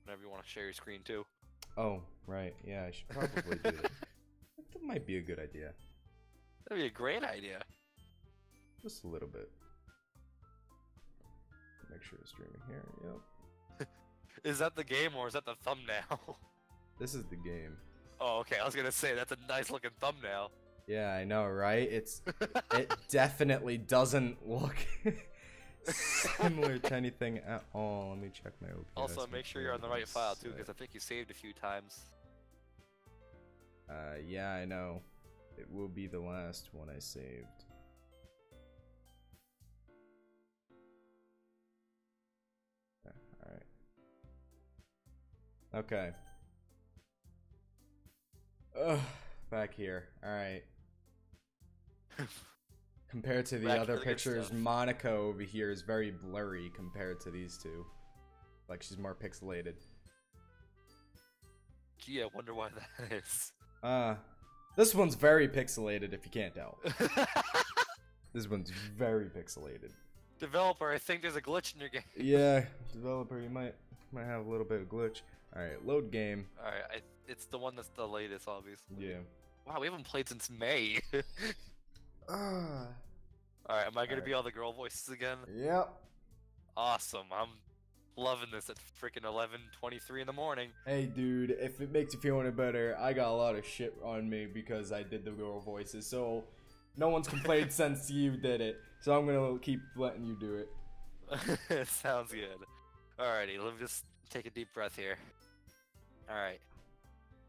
whenever you want to share your screen too. Oh, right. Yeah, I should probably do that. That might be a good idea. That'd be a great idea. Just a little bit. Make sure it's streaming here. Yep. Is that the game or is that the thumbnail? This is the game. Oh, okay. I was gonna say that's a nice looking thumbnail. Yeah, I know, right? It definitely doesn't look similar to anything at all. Let me check my OPS. Also, make sure you're on the right file too, because I think you saved a few times. Yeah, I know. It will be the last one I saved. Alright. Okay. Ugh, back here. Alright. Compared to the Back to other the good pictures, stuff. Monica over here is very blurry compared to these two. Like, she's more pixelated. Gee, I wonder why that is. This one's very pixelated if you can't tell. This one's very pixelated. Developer, I think there's a glitch in your game. Yeah, developer, you might have a little bit of glitch. Alright, load game. Alright, it's the one that's the latest, obviously. Yeah. Wow, we haven't played since May. Ah. Alright, am I gonna Alright. be all the girl voices again? Yep. Awesome, I'm loving this at freaking 11:23 in the morning. Hey, dude, if it makes you feel any better, I got a lot of shit on me because I did the girl voices, so no one's complained since you did it, so I'm gonna keep letting you do it. Sounds good. Alrighty, let me just take a deep breath here. Alright.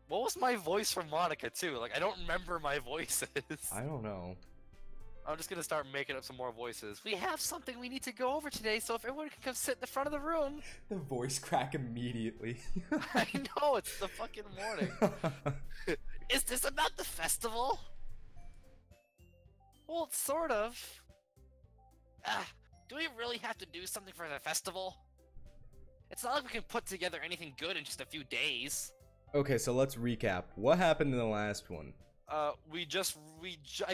What was my voice from Monica, too? Like, I don't remember my voices. I don't know. I'm just gonna start making up some more voices. We have something we need to go over today, so if everyone can come sit in the front of the room. The voice crack immediately. I know, it's the fucking morning. Is this about the festival? Well, it's sort of. Do we really have to do something for the festival? It's not like we can put together anything good in just a few days. Okay, so let's recap. What happened in the last one? I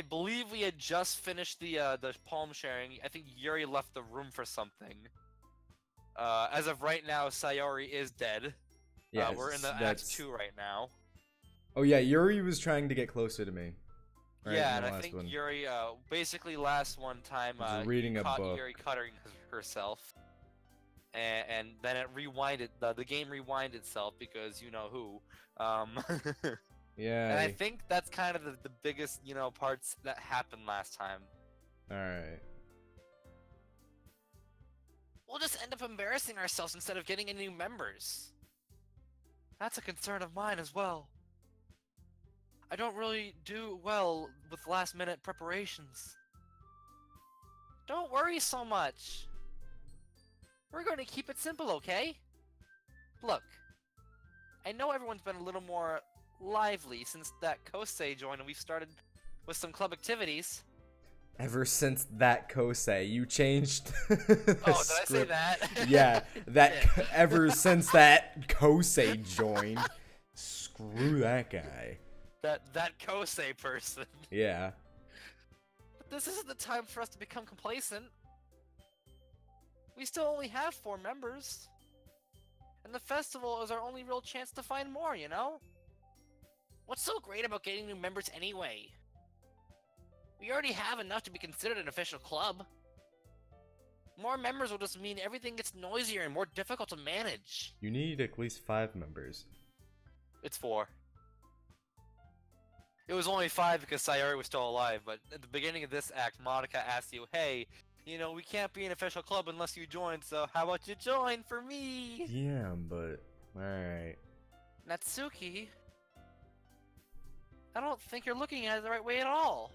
believe we had just finished the palm sharing. I think Yuri left the room for something. As of right now, Sayori is dead. Yeah, we're in the Act 2 right now. Oh yeah, Yuri was trying to get closer to me. Right, Yeah, in the and I last think one. Yuri, basically last one time, Was reading he a caught book. Yuri cutting herself. And then it rewinded, the game rewind itself because you know who. Yeah. And I think that's kind of the biggest, parts that happened last time. Alright. We'll just end up embarrassing ourselves instead of getting any new members. That's a concern of mine as well. I don't really do well with last-minute preparations. Don't worry so much. We're going to keep it simple, okay? Look, I know everyone's been a little more lively since that Kosei joined and we've started with some club activities. Ever since that Kosei, you changed the Oh, did I say script. that? Yeah, that Yeah. ever since that Kosei joined. Screw that guy. That Kosei person. Yeah. But this isn't the time for us to become complacent. We still only have 4 members. And the festival is our only real chance to find more, you know? What's so great about getting new members anyway? We already have enough to be considered an official club. More members will just mean everything gets noisier and more difficult to manage. You need at least 5 members. It's 4. It was only 5 because Sayori was still alive, but at the beginning of this act, Monica asked you, hey, we can't be an official club unless you join, so how about you join for me? Yeah, but... Alright. Natsuki, I don't think you're looking at it the right way at all.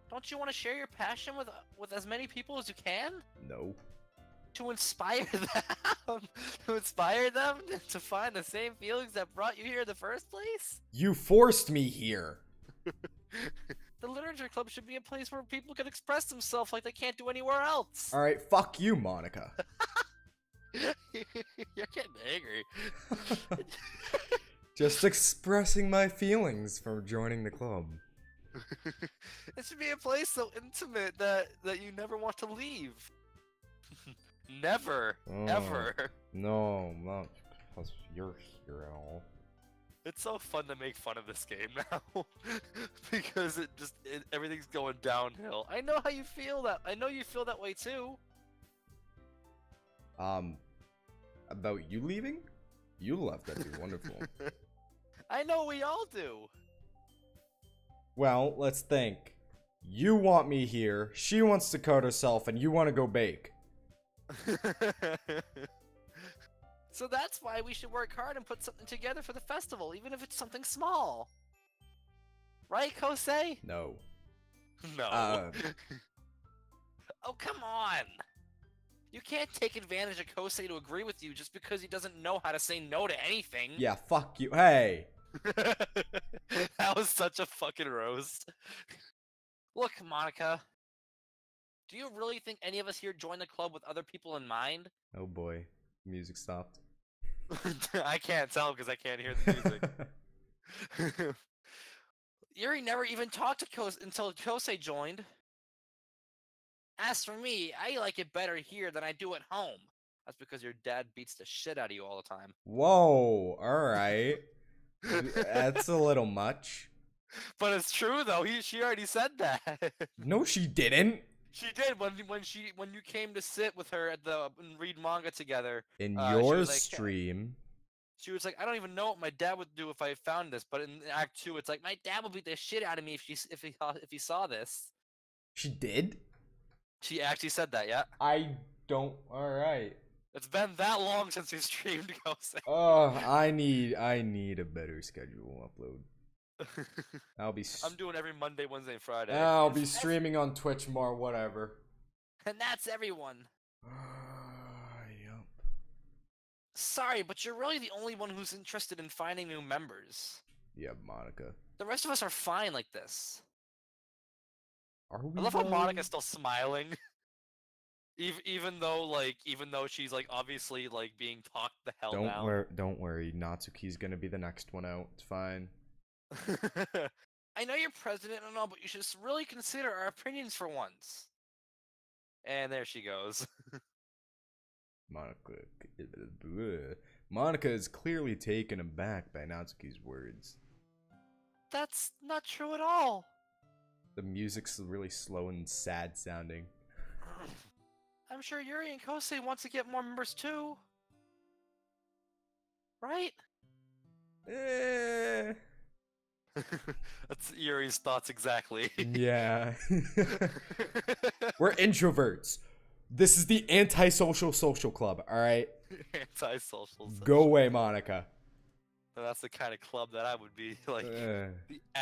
Don't you want to share your passion with as many people as you can? No. To inspire them? To inspire them to find the same feelings that brought you here in the first place? You forced me here! The literature club should be a place where people can express themselves like they can't do anywhere else. Alright, fuck you, Monica. You're getting angry. Just expressing my feelings for joining the club. It should be a place so intimate that you never want to leave. Never, Oh. ever. No, no. Because you're here and all. It's so fun to make fun of this game now. Because everything's going downhill. I know how you feel that. I know you feel that way too. About you leaving? You left, that'd be wonderful. I know we all do. Well, let's think. You want me here, she wants to cut herself, and you want to go bake. So that's why we should work hard and put something together for the festival, even if it's something small. Right, Kosei? No. No. Oh, come on! You can't take advantage of Kosei to agree with you just because he doesn't know how to say no to anything. Yeah, fuck you. Hey! That was such a fucking roast. Look, Monica. Do you really think any of us here joined the club with other people in mind? Oh boy. Music stopped. I can't tell because I can't hear the music. Yuri never even talked to Kosei until Kosei joined. As for me, I like it better here than I do at home. That's because your dad beats the shit out of you all the time. Whoa, alright. That's a little much. But it's true though. She already said that. No, she didn't. She did when you came to sit with her and read manga together. In she your was like, stream. She was like, I don't even know what my dad would do if I found this. But in Act 2, it's like my dad would beat the shit out of me if he saw this. She did? She actually said that, yeah. I don't. Alright. It's been that long since we streamed Ghost. Oh, I need a better schedule upload. I'm doing every Monday, Wednesday, and Friday. I'll be streaming on Twitch more, whatever. And that's everyone. Yup. Sorry, but you're really the only one who's interested in finding new members. Yeah, Monica. The rest of us are fine like this. Are we? I love how Monica's still smiling. Even though she's like obviously like being talked the hell down. Don't worry. Natsuki's gonna be the next one out. It's fine. I know you're president and all, but you should really consider our opinions for once. And there she goes. Monica is clearly taken aback by Natsuki's words. That's not true at all. The music's really slow and sad sounding. I'm sure Yuri and Kosei wants to get more members too. Right? That's Yuri's thoughts exactly. Yeah. We're introverts. This is the antisocial social club, alright? Antisocial. Go away, Monica. That's the kind of club that I would be like the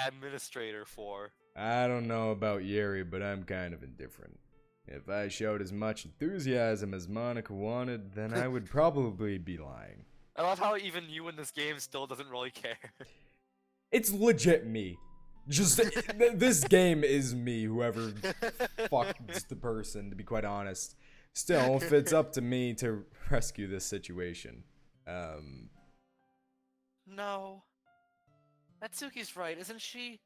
administrator for. I don't know about Yuri, but I'm kind of indifferent. If I showed as much enthusiasm as Monica wanted, then I would probably be lying. I love how even you in this game still doesn't really care. It's legit me. Just, this game is me, whoever fucked the person, to be quite honest. Still, if it's up to me to rescue this situation. No. Natsuki's right, isn't she?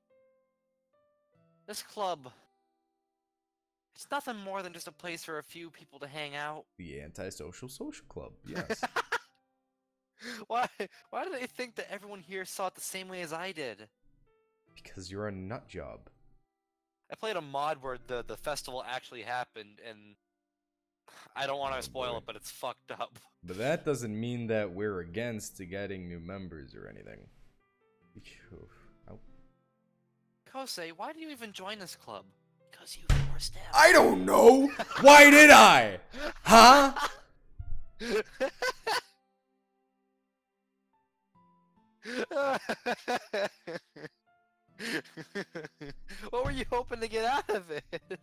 This club... It's nothing more than just a place for a few people to hang out. The antisocial social club, yes. Why do they think that everyone here saw it the same way as I did? Because you're a nut job. I played a mod where the festival actually happened, and I don't want to spoil it, but it's fucked up. But that doesn't mean that we're against getting new members or anything. Kosei, why do you even join this club? Because you forced him. I don't know! Why did I? Huh? What were you hoping to get out of it?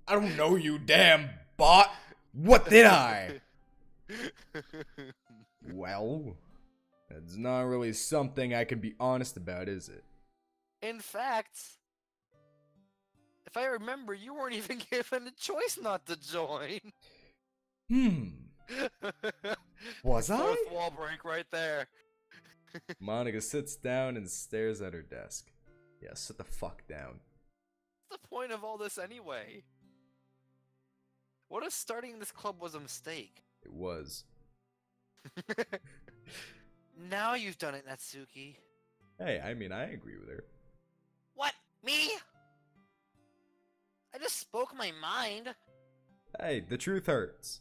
I don't know, you damn bot! What did I? Well, that's not really something I can be honest about, is it? In fact, if I remember, you weren't even given a choice not to join. Was I? Fourth wall break right there. Monica sits down and stares at her desk. Yeah, sit the fuck down. What's the point of all this anyway? What if starting this club was a mistake? It was. now you've done it, Natsuki. Hey, I mean, I agree with her. What? Me? I just spoke my mind. Hey, the truth hurts.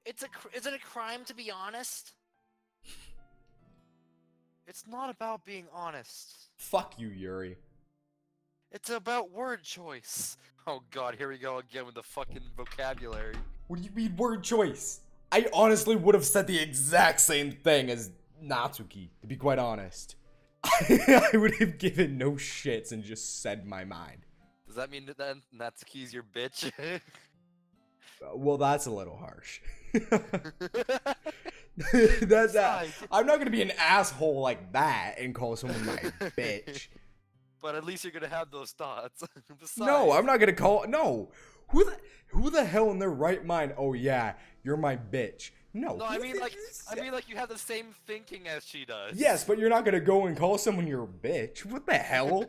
Is it a crime to be honest? It's not about being honest. Fuck you, Yuri. It's about word choice. Oh god, here we go again with the fucking vocabulary. What do you mean word choice? I honestly would have said the exact same thing as Natsuki, to be quite honest. I would have given no shits and just said my mind. Does that mean that Natsuki's your bitch? Well, that's a little harsh. That's I'm not gonna be an asshole like that and call someone my bitch. But at least you're gonna have those thoughts. Besides, No, I'm not gonna call. No, who the hell in their right mind? Oh yeah, you're my bitch. No. No, I mean like you have the same thinking as she does. Yes, but you're not gonna go and call someone your bitch. What the hell?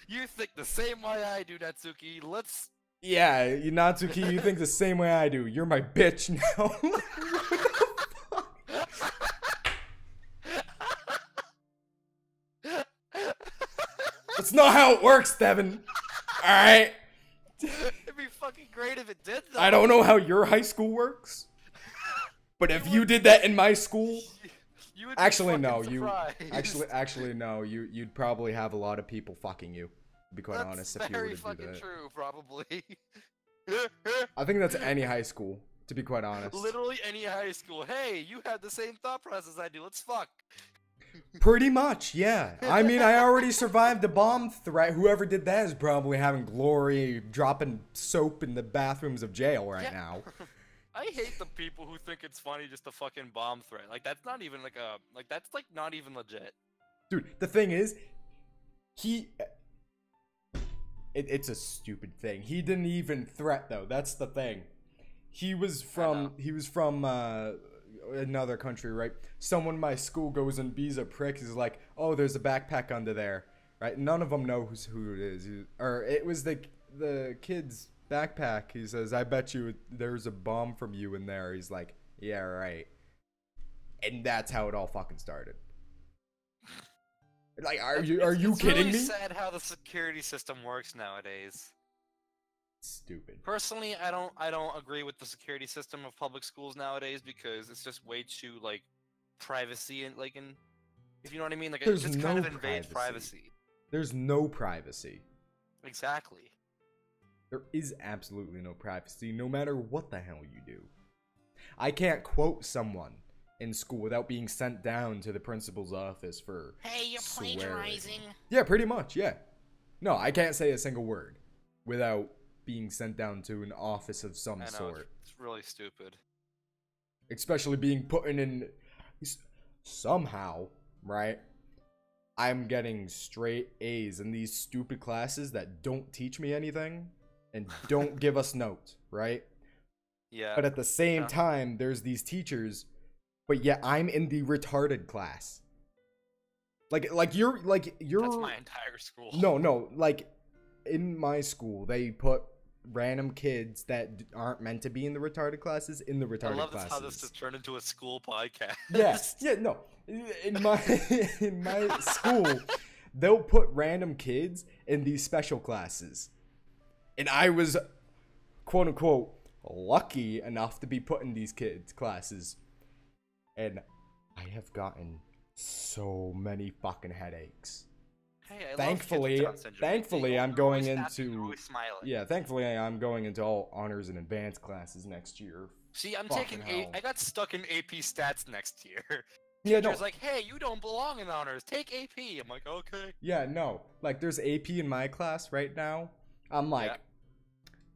You think the same way I do, Natsuki. Let's. Yeah, Natsuki, you think the same way I do. You're my bitch now. That's not how it works, Devin. Alright? It'd be fucking great if it did, though. I don't know how your high school works. But if you did that in my school... You would Actually, be no. surprised. No. You'd probably have a lot of people fucking you. To be quite honest, if you were to do that. That's very fucking true, probably. I think that's any high school, to be quite honest. Literally any high school. Hey, you have the same thought process I do. Let's fuck. Pretty much, yeah. I mean, I already survived a bomb threat. Whoever did that is probably having glory dropping soap in the bathrooms of jail right now. I hate the people who think it's funny just a fucking bomb threat. Like, that's not even like a... Like, that's like not even legit. Dude, the thing is, it's a stupid thing. He didn't even threat, though. That's the thing. He was from another country, right? Someone in my school goes and bees a prick. He's like, oh, there's a backpack under there, right? None of them know who it is. Or it was the kid's backpack. He says, I bet you there's a bomb from you in there. He's like, yeah, right. And that's how it all fucking started. Like, are you kidding me? It's really sad how the security system works nowadays. Stupid. Personally, I don't agree with the security system of public schools nowadays because it's just way too like privacy and like if you know what I mean, like it just kind of invades privacy. There's no privacy. Exactly. There is absolutely no privacy, no matter what the hell you do. I can't quote someone in school without being sent down to the principal's office for hey, you're swearing. plagiarizing. Yeah, pretty much, yeah. No, I can't say a single word without being sent down to an office of some sort. It's really stupid. Especially being put in somehow, right? I'm getting straight A's in these stupid classes that don't teach me anything and don't give us notes, right? Yeah. But at the same time, there's these teachers, but yet I'm in the retarded class. Like you're That's my entire school. No, like in my school, they put random kids that aren't meant to be in the retarded classes in the retarded classes. I love how this has turned into a school podcast. Yeah, no. In my school, they'll put random kids in these special classes. And I was, quote unquote, lucky enough to be put in these kids' classes. And I have gotten so many fucking headaches. Hey, thankfully, I'm going into thankfully I'm going into all honors and advanced classes next year. See, I'm taking I got stuck in AP Stats next year. Yeah, Teacher's like, hey, you don't belong in honors. Take AP. I'm like, okay. Yeah, no. Like, there's AP in my class right now. I'm like,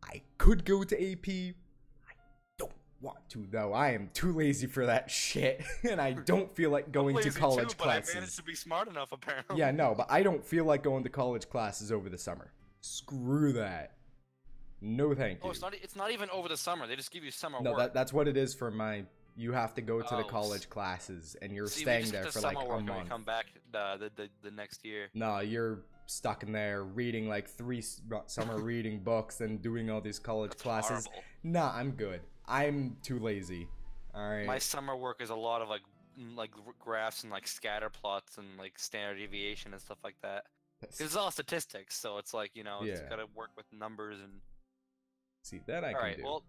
I could go to AP. I don't want to, though. I am too lazy for that shit. And I don't feel like going to college classes. But I managed to be smart enough, apparently. Yeah, no, but I don't feel like going to college classes over the summer. Screw that. No thank you. Oh, it's not even over the summer. They just give you summer work. No, that's what it is for my... You have to go to the college classes, and you're staying there for like a month. When we come back the next year. No, you're stuck in there reading like 3 summer reading books and doing all these college classes. Horrible. Nah, I'm good. I'm too lazy. All right. My summer work is a lot of like like graphs and like scatter plots and like standard deviation and stuff like that. That's- It's all statistics, so it's like, you know, it's Yeah. gotta work with numbers and. See, that I All can right, do. well,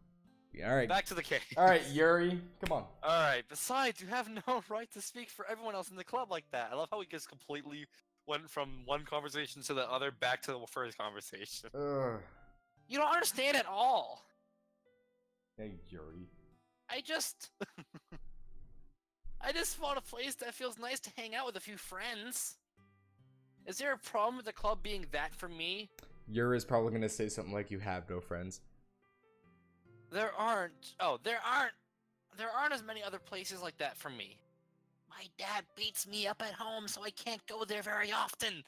All right. back to the case. All right, Yuri, come on. All right. Besides, you have no right to speak for everyone else in the club like that. I love how we just completely went from one conversation to the other, back to the first conversation. Ugh. You don't understand at all. Hey, Yuri. I just want a place that feels nice to hang out with a few friends. Is there a problem with the club being that for me? Yuri's probably gonna say something like, "You have no friends." There aren't. Oh, there aren't as many other places like that for me. My dad beats me up at home, so I can't go there very often.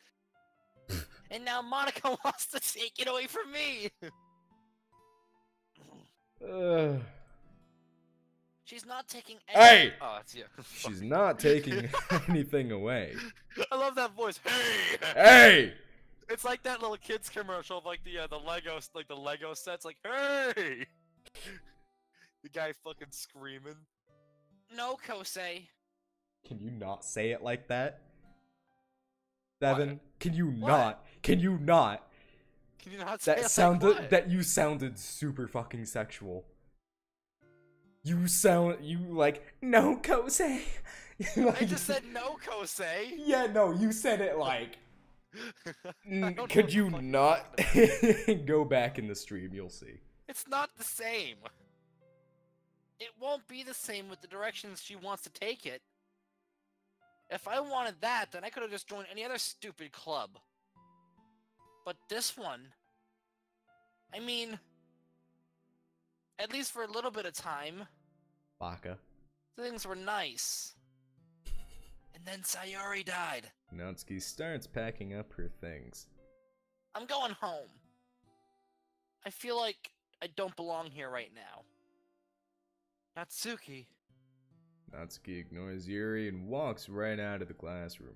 And now Monica wants to take it away from me. She's not taking Hey! Oh, it's you. She's not taking anything away. I love that voice. Hey! Hey! It's like that little kids commercial of like the Lego sets. Like, hey! The guy fucking screaming. No, Kosei. Can you not say it like that? Devin, What? can you What? not? Can you not? Can you not say That it sounded like what? that you sounded super fucking sexual. You like no Kosei. I just said no, Kosei. Yeah, no, you said it like. I don't know Could what you the fuck not you're talking about. go back in the stream? You'll see. It's not the same. It won't be the same with the directions she wants to take it. If I wanted that, then I could have just joined any other stupid club. But this one, I mean, at least for a little bit of time, Baka. things were nice. And then Sayori died. Natsuki starts packing up her things. I'm going home. I feel like I don't belong here right now. Natsuki. Natsuki ignores Yuri and walks right out of the classroom.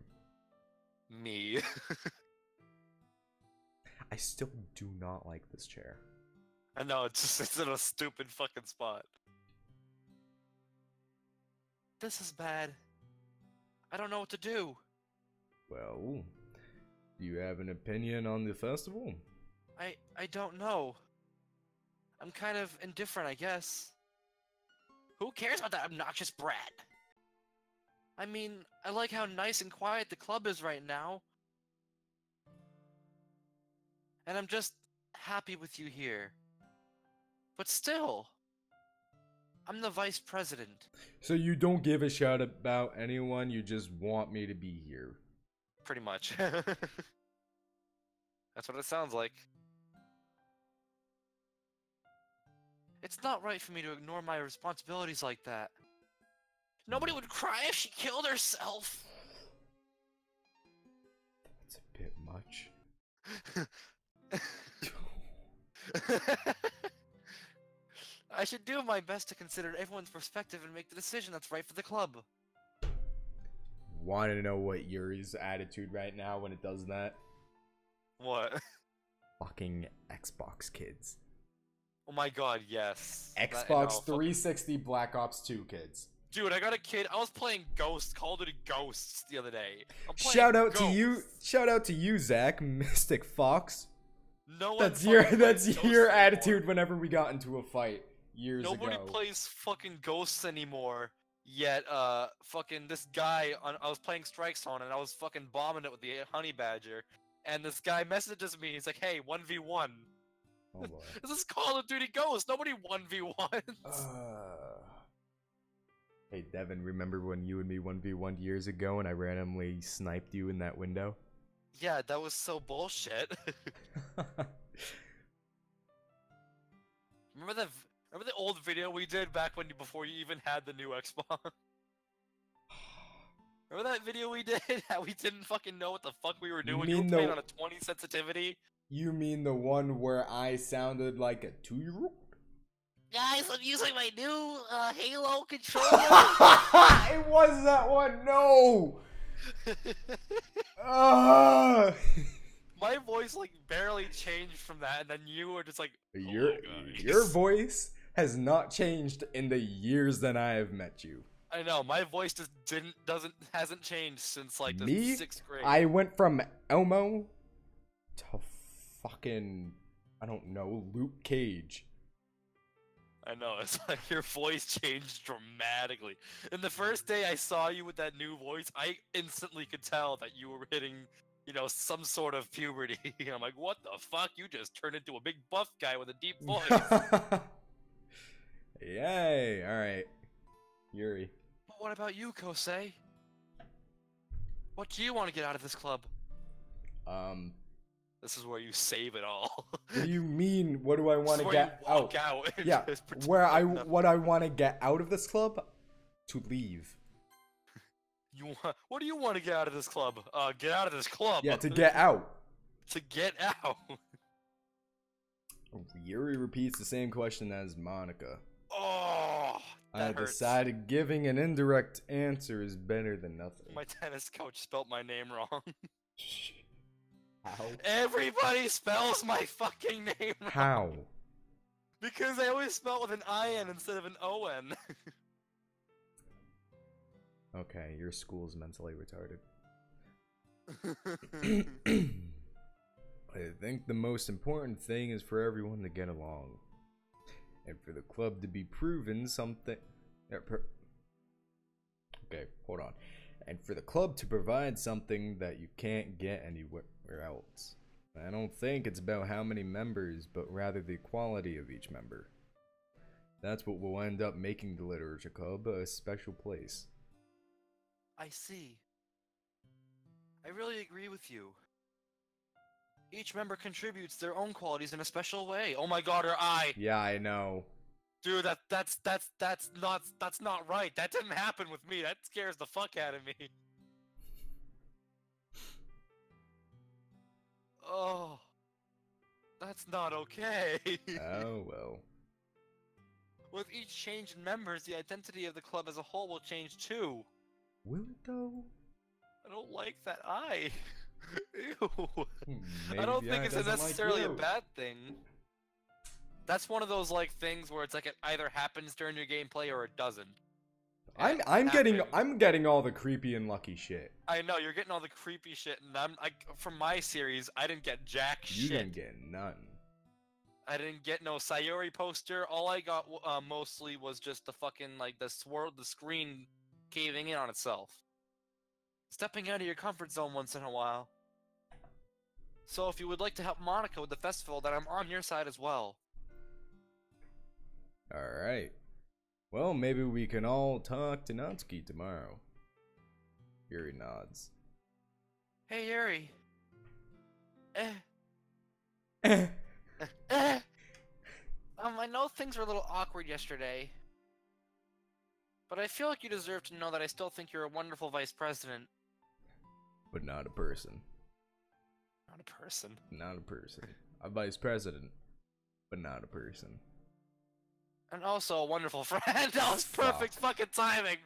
Me. I still do not like this chair. I know, it's in a stupid fucking spot. This is bad. I don't know what to do. Well, do you have an opinion on the festival? I don't know. I'm kind of indifferent, I guess. Who cares about that obnoxious brat? I mean, I like how nice and quiet the club is right now. And I'm just happy with you here. But still, I'm the vice president. So you don't give a shit about anyone, you just want me to be here. Pretty much. That's what it sounds like. It's not right for me to ignore my responsibilities like that. Nobody would cry if she killed herself. That's a bit much. I should do my best to consider everyone's perspective and make the decision that's right for the club. Want to know what Yuri's attitude right now when it does that? What? Fucking Xbox kids. Oh my god, yes. Xbox 360 Black Ops 2 kids. Dude, I got a kid. I was playing Ghosts, Call of Duty Ghosts the other day. Shout out to you, Zach, Mystic Fox. No one That's fucking your plays Ghosts attitude anymore. whenever we got into a fight years Nobody ago. plays fucking Ghosts anymore. Yet, fucking this guy I was playing Strike Zone and I was fucking bombing it with the Honey Badger. And this guy messages me. He's like, "Hey, 1v1." Oh boy. This is Call of Duty Ghosts. Nobody 1v1. Hey Devin, remember when you and me 1v1 years ago and I randomly sniped you in that window? Yeah, that was so bullshit. Remember the old video we did back before you even had the new Xbox? Remember that video we did? How we didn't fucking know what the fuck we were doing? You were playing on a 20 sensitivity? You mean the one where I sounded like a 2-year-old? Guys, I'm using my new Halo controller. It was that one, no! My voice like barely changed from that, and then you were just like, oh your voice has not changed in the years that I have met you. I know, my voice just hasn't changed since like the Me? 6th grade. I went from Elmo to fucking, I don't know, Luke Cage. I know, it's like your voice changed dramatically. And the first day I saw you with that new voice, I instantly could tell that you were hitting, you know, some sort of puberty. I'm like, what the fuck? You just turned into a big buff guy with a deep voice. Yay! Alright. Yuri. But what about you, Kosei? What do you want to get out of this club? This is where you save it all. What do you mean? What do I want to get you walk out and Yeah, just pretend where like nothing. what I want to get out of this club? To leave. What do you want to get out of this club? Get out of this club. Yeah, to get out. To get out. Yuri repeats the same question as Monica. Oh, I that hurts. decided giving an indirect answer is better than nothing. My tennis coach spelled my name wrong. How? Everybody spells my fucking name wrong. How? Because they always spell it with an IN instead of an ON. Okay, your school's mentally retarded. I think the most important thing is for everyone to get along. And for the club to be proven something... Okay, hold on. And for the club to provide something that you can't get anywhere else. I don't think it's about how many members, but rather the quality of each member. That's what will end up making the Literature Club a special place. I see. I really agree with you. Each member contributes their own qualities in a special way. Oh my god, her eye! Yeah, I know. Dude, that's not right. That didn't happen with me. That scares the fuck out of me. Oh, that's not okay. Oh, well. With each change in members, the identity of the club as a whole will change too. Will it though? I don't like that eye. Ew. Maybe I don't the think eye it's doesn't necessarily like a you. bad thing. That's one of those like things where it's like it either happens during your gameplay or it doesn't. And I'm happened. getting all the creepy and lucky shit. I know you're getting all the creepy shit, and from my series, I didn't get jack You shit. didn't get nothing. I didn't get no Sayori poster. All I got mostly was just the fucking like the screen caving in on itself. Stepping out of your comfort zone once in a while. So if you would like to help Monica with the festival, then I'm on your side as well. Alright. Well, maybe we can all talk to Natsuki tomorrow. Yuri nods. Hey Yuri. Eh. I know things were a little awkward yesterday, but I feel like you deserve to know that I still think you're a wonderful vice president. But not a person. Not a person. Not a person. A vice president. But not a person. And also a wonderful friend. That was perfect fucking timing.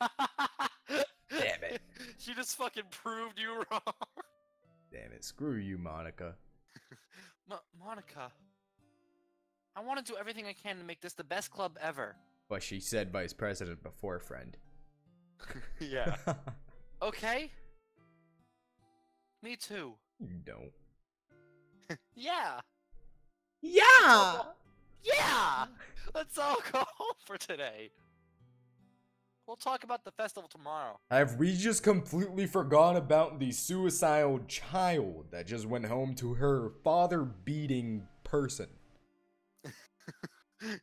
Damn it. She just fucking proved you wrong. Damn it. Screw you, Monica. Monica. I want to do everything I can to make this the best club ever. But she said vice president before friend. Yeah. Okay? Me too. You don't. Yeah. Yeah! Yeah! Let's all go home for today. We'll talk about the festival tomorrow. Have we just completely forgone about the suicidal child that just went home to her father-beating person?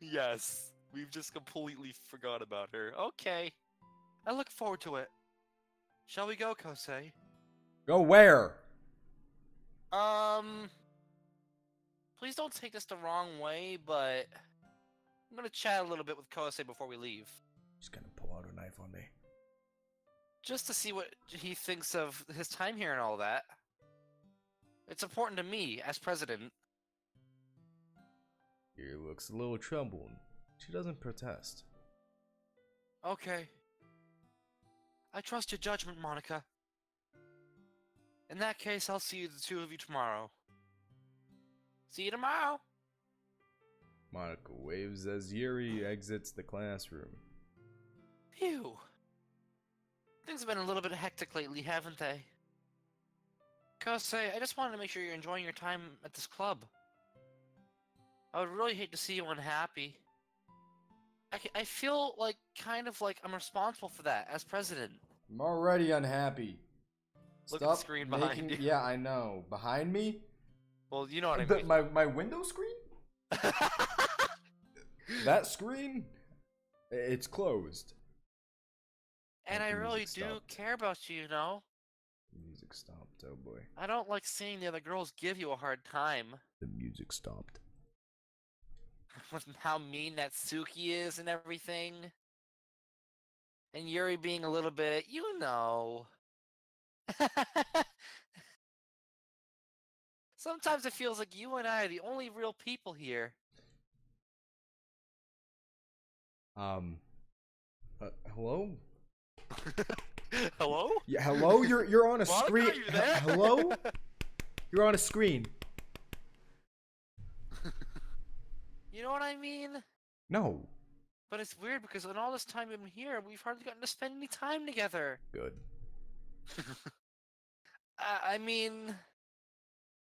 Yes, we've just completely forgot about her. Okay. I look forward to it. Shall we go, Kosei? Go where? Please don't take this the wrong way, but I'm gonna chat a little bit with Kosei before we leave. She's gonna pull out a knife on me. Just to see what he thinks of his time here and all that. It's important to me, as president. He looks a little troubled. She doesn't protest. Okay. I trust your judgment, Monica. In that case, I'll see the two of you tomorrow. See you tomorrow! Monica waves as Yuri exits the classroom. Phew. Things have been a little bit hectic lately, haven't they? Kosei, I just wanted to make sure you're enjoying your time at this club. I would really hate to see you unhappy. I feel like, kind of like I'm responsible for that as president. I'm already unhappy. Look at the Stop screen making. behind you. Yeah, I know. Behind me? Well, you know what I mean. My window screen? That screen? It's closed. And I The really music do stopped. care about you, you know? The music stopped, oh boy. I don't like seeing the other girls give you a hard time. The music stopped. With how mean that Suki is and everything. And Yuri being a little bit, you know. Sometimes it feels like you and I are the only real people here. Hello? Hello? Yeah, hello? You're on a Monica, screen. are you there? Hello? You're on a screen. You know what I mean? No. But it's weird because in all this time I'm here, we've hardly gotten to spend any time together. Good. I mean,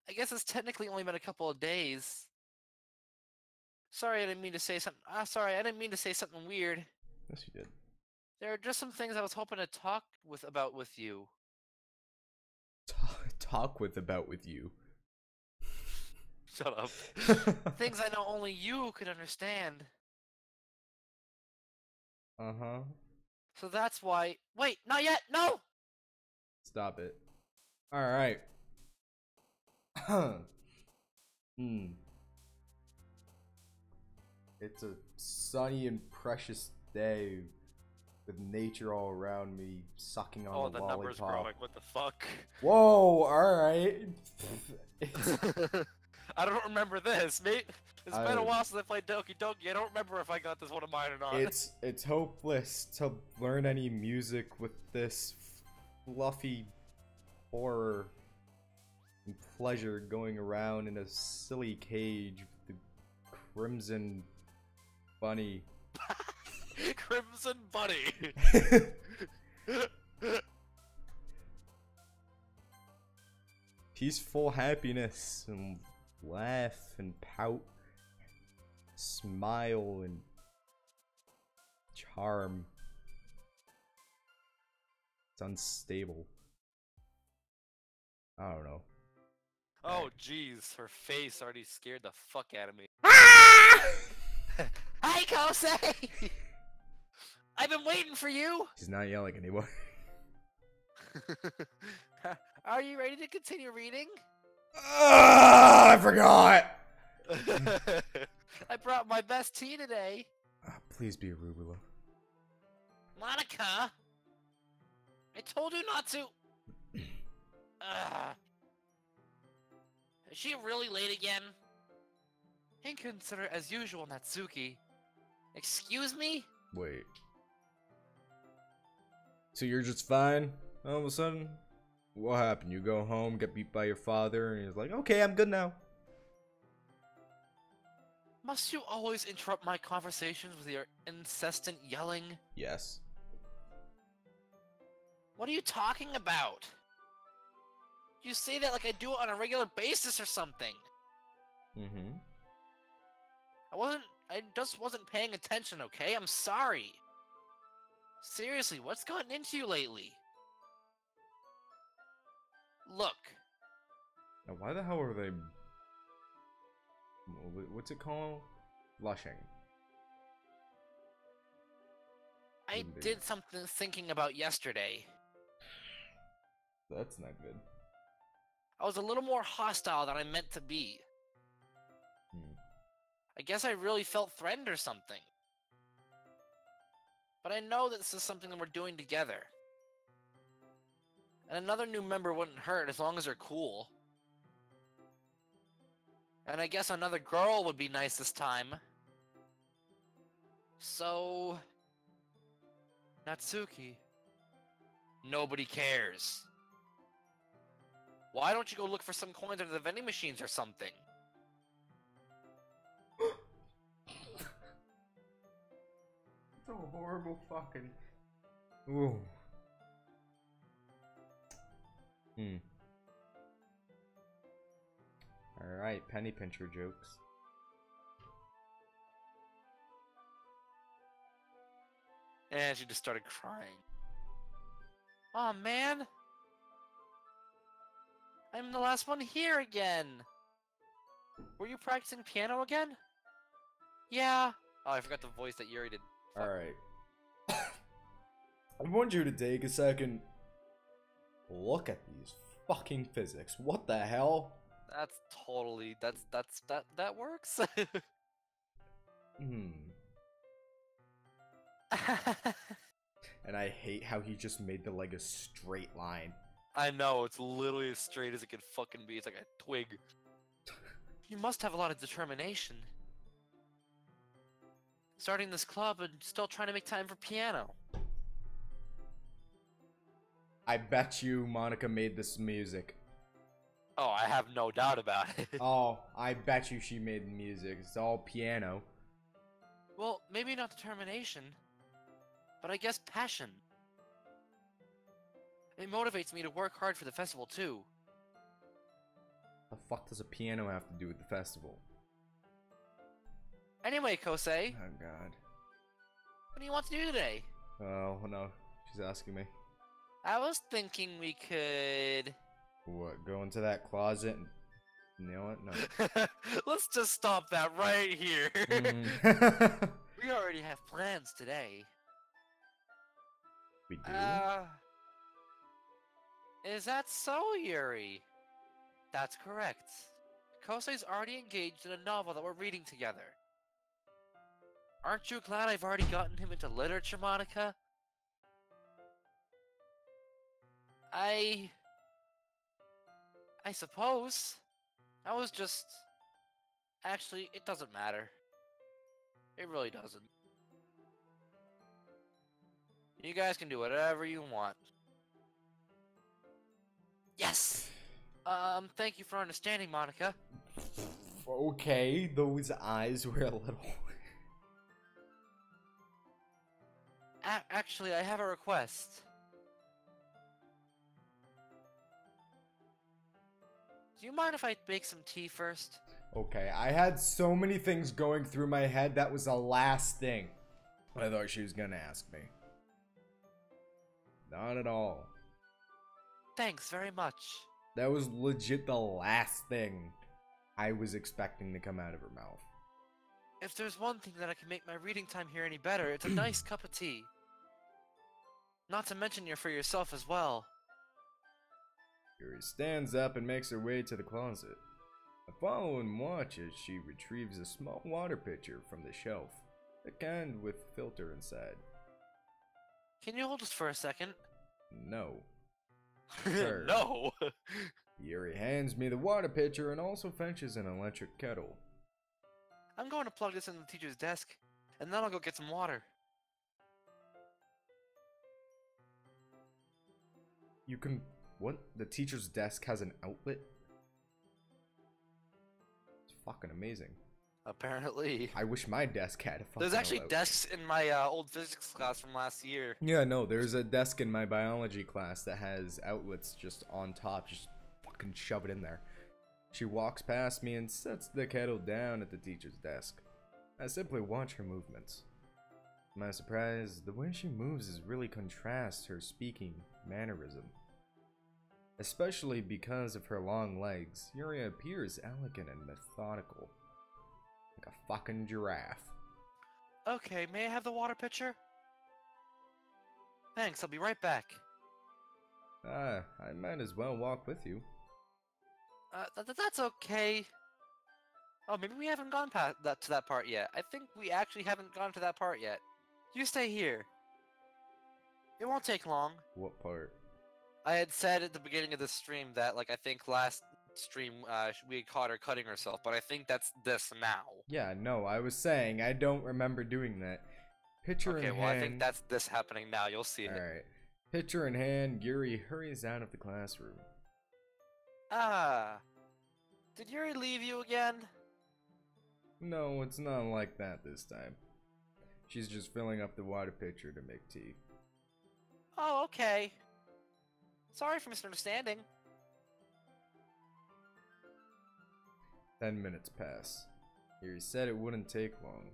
I guess it's technically only been a couple of days. Sorry, I didn't mean to say something. Sorry, I didn't mean to say something weird. Yes, you did. There are just some things I was hoping to talk about with you. Talk with you. Shut up. Things I know only you could understand. Uh-huh. So that's why. Wait, not yet. No. Stop it. All right. It's a sunny and precious day with nature all around me, sucking on Oh, the the number's lollipop. growing. What the fuck? Whoa! All right. I don't remember this, mate. It's been a while since I played Doki Doki. I don't remember if I got this one of mine or not. It's hopeless to learn any music with this fluffy horror and pleasure going around in a silly cage with the crimson bunny. Crimson Bunny. Peaceful happiness and laugh and pout, smile and charm. It's unstable. I don't know. Oh, jeez. Her face already scared the fuck out of me. Hi, Kosei! I've been waiting for you! She's not yelling anymore. Are you ready to continue reading? I forgot! I brought my best tea today. Please be arugula. Monica! I told you not to! Is she really late again? Inconsiderate as usual, Natsuki. Excuse me? Wait. So you're just fine all of a sudden? What happened? You go home, get beat by your father, and he's like, okay, I'm good now. Must you always interrupt my conversations with your incessant yelling? Yes. What are you talking about? You say that like I do it on a regular basis or something. Mm-hmm. I just wasn't paying attention, okay? I'm sorry. Seriously, what's gotten into you lately? Look. Now, why the hell are they... What's it called? Blushing. I did something thinking about yesterday. That's not good. I was a little more hostile than I meant to be. I guess I really felt threatened or something. But I know that this is something that we're doing together. And another new member wouldn't hurt as long as they're cool. And I guess another girl would be nice this time. So... Natsuki. Nobody cares. Why don't you go look for some coins under the vending machines or something? It's a horrible fucking... Ooh. Hmm. Alright, penny pincher jokes. And she just started crying. Aw, man! I'm the last one here again! Were you practicing piano again? Yeah. Oh, I forgot the voice that Yuri did. Alright. I want you to take a second. Look at these fucking physics. What the hell? That's totally... That works? Hmm. And I hate how he just made the leg a straight line. I know, it's literally as straight as it could fucking be. It's like a twig. You must have a lot of determination. Starting this club and still trying to make time for piano. I bet you Monica made this music. Oh, I have no doubt about it. Oh, I bet you she made the music. It's all piano. Well, maybe not determination, but I guess passion. It motivates me to work hard for the festival too. The fuck does a piano have to do with the festival? Anyway, Kosei, Oh god. what do you want to do today? Oh no, she's asking me. I was thinking we could... What, go into that closet and... You know what? No. Let's just stop that right here. Mm. We already have plans today. We do? Is that so, Yuri? That's correct. Kosei's already engaged in a novel that we're reading together. Aren't you glad I've already gotten him into literature, Monica? I suppose. I was just... Actually, it doesn't matter. It really doesn't. You guys can do whatever you want. Yes! Thank you for understanding, Monica. Okay, those eyes were a little... Actually, I have a request. Do you mind if I make some tea first? Okay, I had so many things going through my head, that was the last thing I thought she was gonna ask me. Not at all. Thanks very much. That was legit the last thing I was expecting to come out of her mouth. If there's one thing that I can make my reading time here any better, it's a nice cup of tea. Not to mention you're for yourself as well. Yuri stands up and makes her way to the closet. I follow and watch as she retrieves a small water pitcher from the shelf, a can with filter inside. Can you hold this for a second? No. Sir. No! Yuri hands me the water pitcher and also fetches an electric kettle. I'm going to plug this in the teacher's desk, and then I'll go get some water. You can... What? The teacher's desk has an outlet? It's fucking amazing. Apparently. I wish my desk had a fucking There's actually outlet. desks in my old physics class from last year. Yeah, no, there's a desk in my biology class that has outlets just on top. Just fucking shove it in there. She walks past me and sets the kettle down at the teacher's desk. I simply watch her movements. To my surprise, the way she moves is really contrasts her speaking mannerism. Especially because of her long legs, Yuri appears elegant and methodical. Like a fucking giraffe. Okay, may I have the water pitcher? Thanks, I'll be right back. Ah, I might as well walk with you. That's okay. Oh, maybe we haven't gone past to that part yet. I think we actually haven't gone to that part yet. You stay here. It won't take long. What part? I had said at the beginning of the stream that, like, I think last stream we caught her cutting herself, but I think that's this now. Yeah, no, I was saying, I don't remember doing that. Pitcher in hand... Okay, well, I think that's this happening now. You'll see it. Alright. Pitcher in hand, Yuri hurries out of the classroom. Ah. Did Yuri leave you again? No, it's not like that this time. She's just filling up the water pitcher to make tea. Oh, okay. Sorry for misunderstanding. 10 minutes pass. Yuri said it wouldn't take long.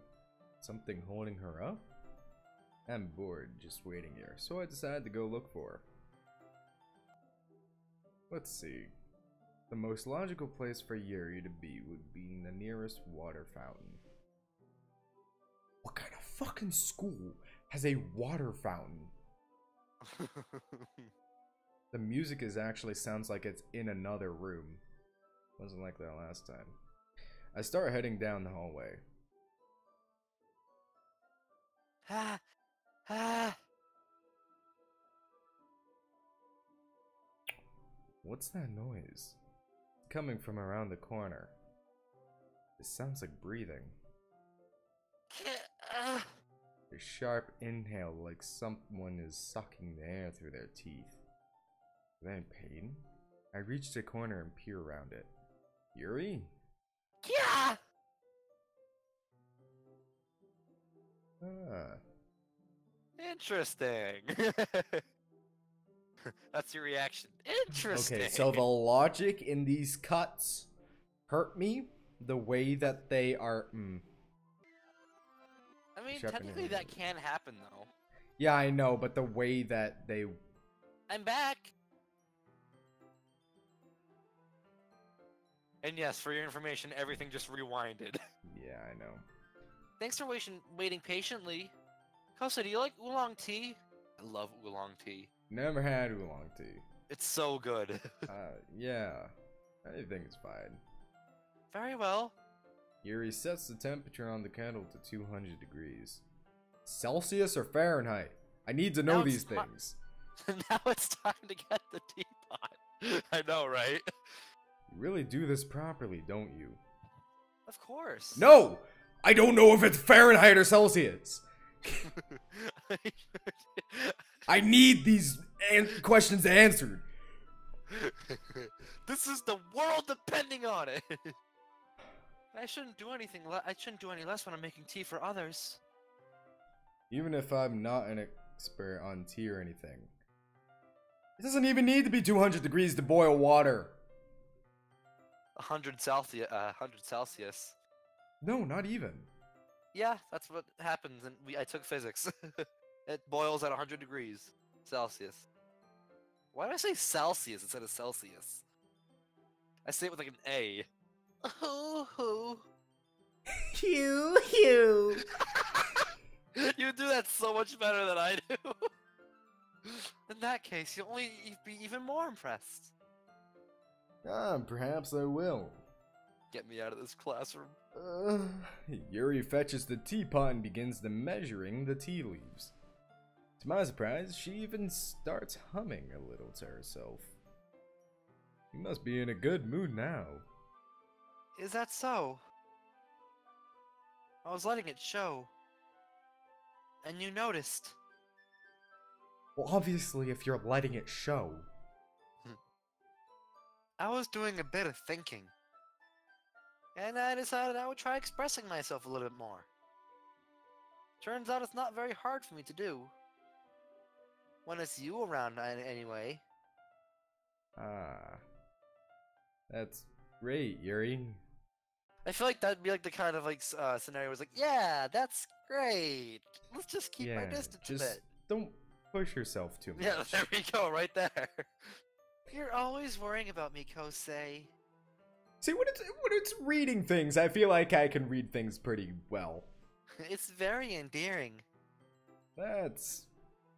Something holding her up? I'm bored just waiting here, so I decided to go look for her. Let's see. The most logical place for Yuri to be would be the nearest water fountain. What kind of fucking school has a water fountain? The music actually sounds like it's in another room. Wasn't like that last time. I start heading down the hallway. What's that noise? It's coming from around the corner. It sounds like breathing. A sharp inhale like someone is sucking the air through their teeth. Is that in pain? I reach the corner and peer around it. Yuri? Yeah. Ah. Interesting. That's your reaction. Interesting. Okay, so the logic in these cuts hurt me the way that they are. I mean, Sharp technically inhale. that can happen though. Yeah, I know, but the way that they. I'm back. And yes, for your information, everything just rewinded. Yeah, I know. Thanks for waiting patiently. Kosa, do you like oolong tea? I love oolong tea. Never had oolong tea. It's so good. Yeah. Anything is fine. Very well. Yuri sets the temperature on the candle to 200 degrees. Celsius or Fahrenheit? I need to know Now these it's not- things. Now it's time to get the teapot. I know, right? You really do this properly, don't you? Of course. No! I don't know if it's Fahrenheit or Celsius. I need these questions answered. This is the world depending on it. I shouldn't do anything. I shouldn't do any less when I'm making tea for others. Even if I'm not an expert on tea or anything, it doesn't even need to be 200 degrees to boil water. 100 Celsius. 100 Celsius. No, not even. Yeah, that's what happens. And I took physics. It boils at 100 degrees Celsius. Why do I say Celsius instead of Celsius? I say it with like an A. Oh. Hugh. You do that so much better than I do. In that case, you'll only be even more impressed. Perhaps I will. Get me out of this classroom. Yuri fetches the teapot and begins the measuring the tea leaves. To my surprise, she even starts humming a little to herself. You must be in a good mood now. Is that so? I was letting it show. And you noticed. Well, obviously, if you're letting it show. I was doing a bit of thinking. And I decided I would try expressing myself a little bit more. Turns out it's not very hard for me to do. When it's you around, anyway. That's great, Yuri. I feel like that'd be like the kind of like scenario was like, yeah, that's great. Let's just keep our distance a bit. Don't push yourself too much. Yeah, there we go, right there. You're always worrying about me, Kosei. See, when it's reading things, I feel like I can read things pretty well. It's very endearing.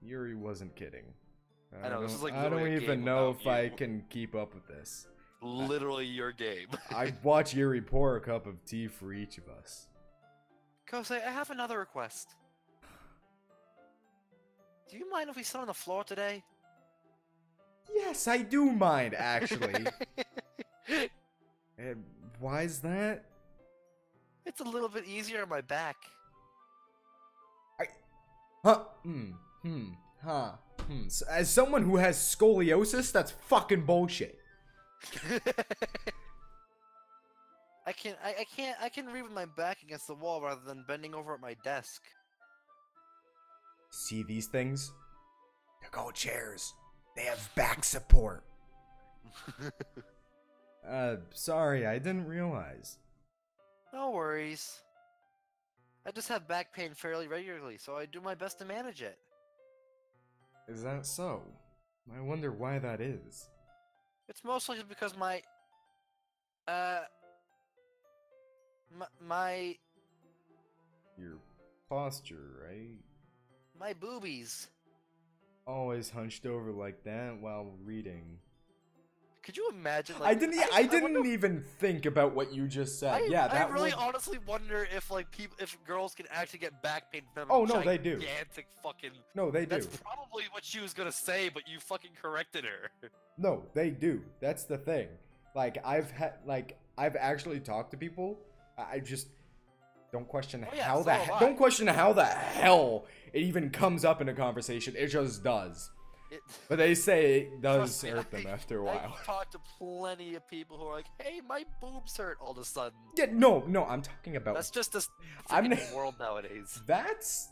Yuri wasn't kidding. I know, this is like I literally don't a even game know about if I you. can keep up with this. Literally your game. I'd watch Yuri pour a cup of tea for each of us. Kosei, I have another request. Do you mind if we sit on the floor today? Yes, I do mind, actually. Why is that? It's a little bit easier on my back. So, as someone who has scoliosis, that's fucking bullshit. I can read with my back against the wall rather than bending over at my desk. See these things? They're called chairs. They have back support. Sorry, I didn't realize. No worries. I just have back pain fairly regularly, so I do my best to manage it. Is that so? I wonder why that is. It's mostly because uh, my Your posture, right? my boobies. Always hunched over like that while reading. Could you imagine? I Like, didn't. I didn't even think about what you just said. Yeah, I that really would. honestly wonder if like if girls can actually get back pain from Oh no, they do. gigantic fucking. No, they do. That's probably what she was gonna say, but you fucking corrected her. No, they do. That's the thing. Like I've actually talked to people. I just don't question Oh, yeah, how so have I. don't question how the hell it even comes up in a conversation. It just does. But they say it does Trust me, hurt them after a while. I've talked to plenty of people who are like, "Hey, my boobs hurt." All of a sudden, Yeah, no, I'm talking about. that's just this I'm- freaking world nowadays. That's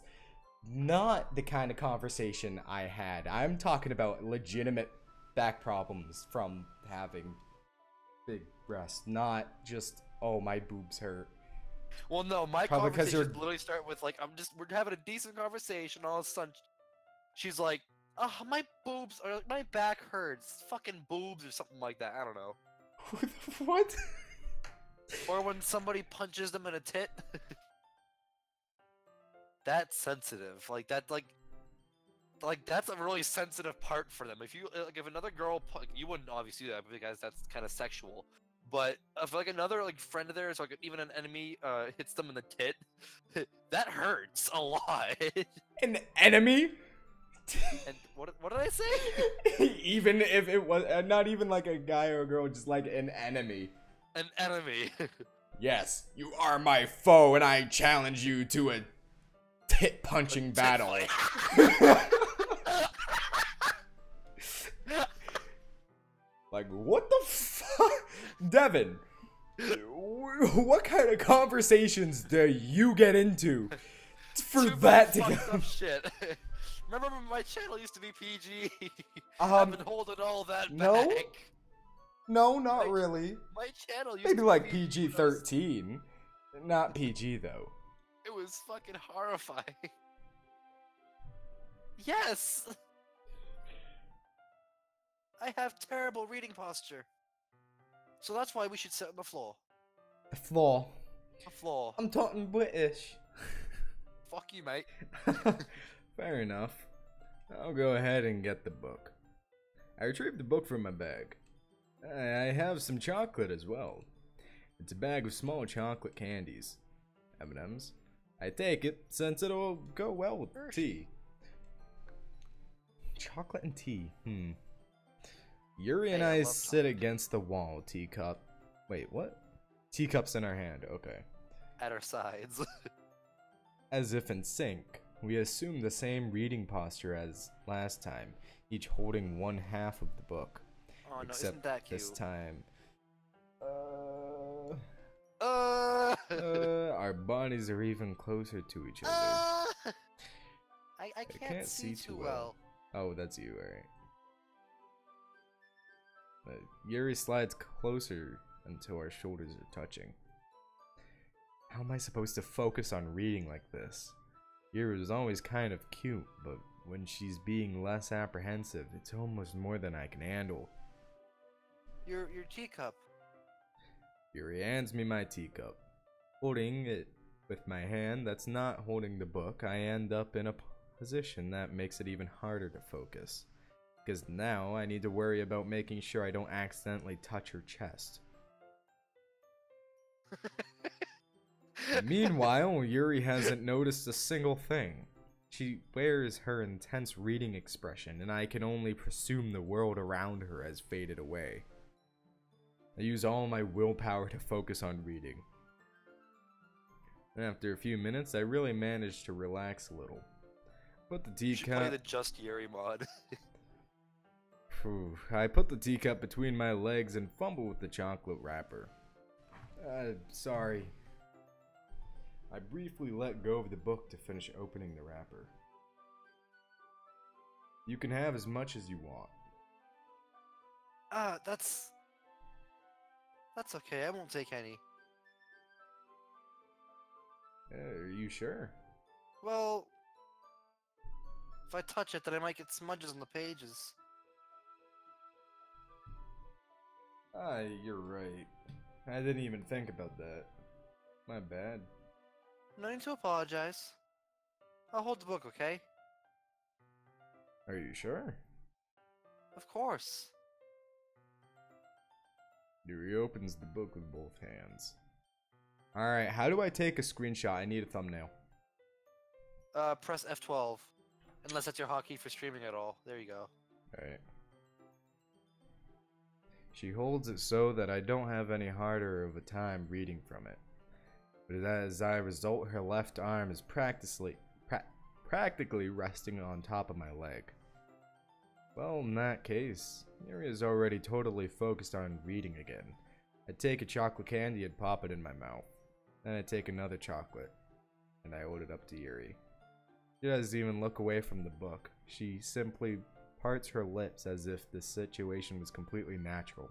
not the kind of conversation I had. I'm talking about legitimate back problems from having big breasts, not just, oh, my boobs hurt. Well, no, my Probably 'cause conversations you're- literally start with like, we're having a decent conversation. All of a sudden, she's like, "Oh, my boobs or like, my back hurts, fucking boobs or something like that." I don't know. What? Or when somebody punches them in a tit. That's sensitive. Like that, like that's a really sensitive part for them. If you like, if another girl, you wouldn't obviously do that because that's kind of sexual. But if like another like friend of theirs, like even an enemy, hits them in the tit, that hurts a lot. An enemy? And what did I say? Even if it was not even like a guy or a girl, just like an enemy. An enemy. Yes, you are my foe, and I challenge you to a tit punching battle. Like, what the fuck? Devin, what kind of conversations do you get into for Too that to much go? fucked up shit. Remember when my channel used to be PG? Um, I've been holding all that no. back. No, not really. My channel used Maybe to like be PG-13. Not PG, though. It was fucking horrifying. Yes! I have terrible reading posture. So that's why we should sit on the floor. The flaw. The floor. I'm talking British. Fuck you, mate. Fair enough. I'll go ahead and get the book. I retrieved the book from my bag. I have some chocolate as well. It's a bag of small chocolate candies. M&M's. I take it since it'll go well with tea. Chocolate and tea. Yuri and I sit against the wall, teacup. Wait, what? Teacups in our hand, okay. At our sides. As if in sync, we assume the same reading posture as last time, each holding one half of the book. Oh no, Except isn't that cute? this time, Uh, our bodies are even closer to each other. I can't see too well. Oh, that's you, alright. Yuri slides closer until our shoulders are touching. How am I supposed to focus on reading like this? Yuri was always kind of cute, but when she's being less apprehensive, it's almost more than I can handle. Your teacup. Yuri hands me my teacup. Holding it with my hand that's not holding the book, I end up in a position that makes it even harder to focus. Because now I need to worry about making sure I don't accidentally touch her chest. Meanwhile, Yuri hasn't noticed a single thing. She wears her intense reading expression, and I can only presume the world around her has faded away. I use all my willpower to focus on reading. And after a few minutes, I really managed to relax a little. Put the You should play teacup. the Just Yuri mod. I put the teacup between my legs and fumble with the chocolate wrapper. Sorry. I briefly let go of the book to finish opening the wrapper. You can have as much as you want. That's That's okay, I won't take any. Are you sure? Well, if I touch it, then I might get smudges on the pages. Ah, you're right. I didn't even think about that. My bad. No need to apologize. I'll hold the book, okay? Are you sure? Of course. He reopens the book with both hands. Alright, how do I take a screenshot? I need a thumbnail. Press F12. Unless that's your hotkey for streaming at all. There you go. Alright. She holds it so that I don't have any harder of a time reading from it. But as I result, her left arm is practically resting on top of my leg. Well, in that case, Yuri is already totally focused on reading again. I take a chocolate candy and pop it in my mouth. Then I take another chocolate, and I hold it up to Yuri. She doesn't even look away from the book. She simply parts her lips as if the situation was completely natural.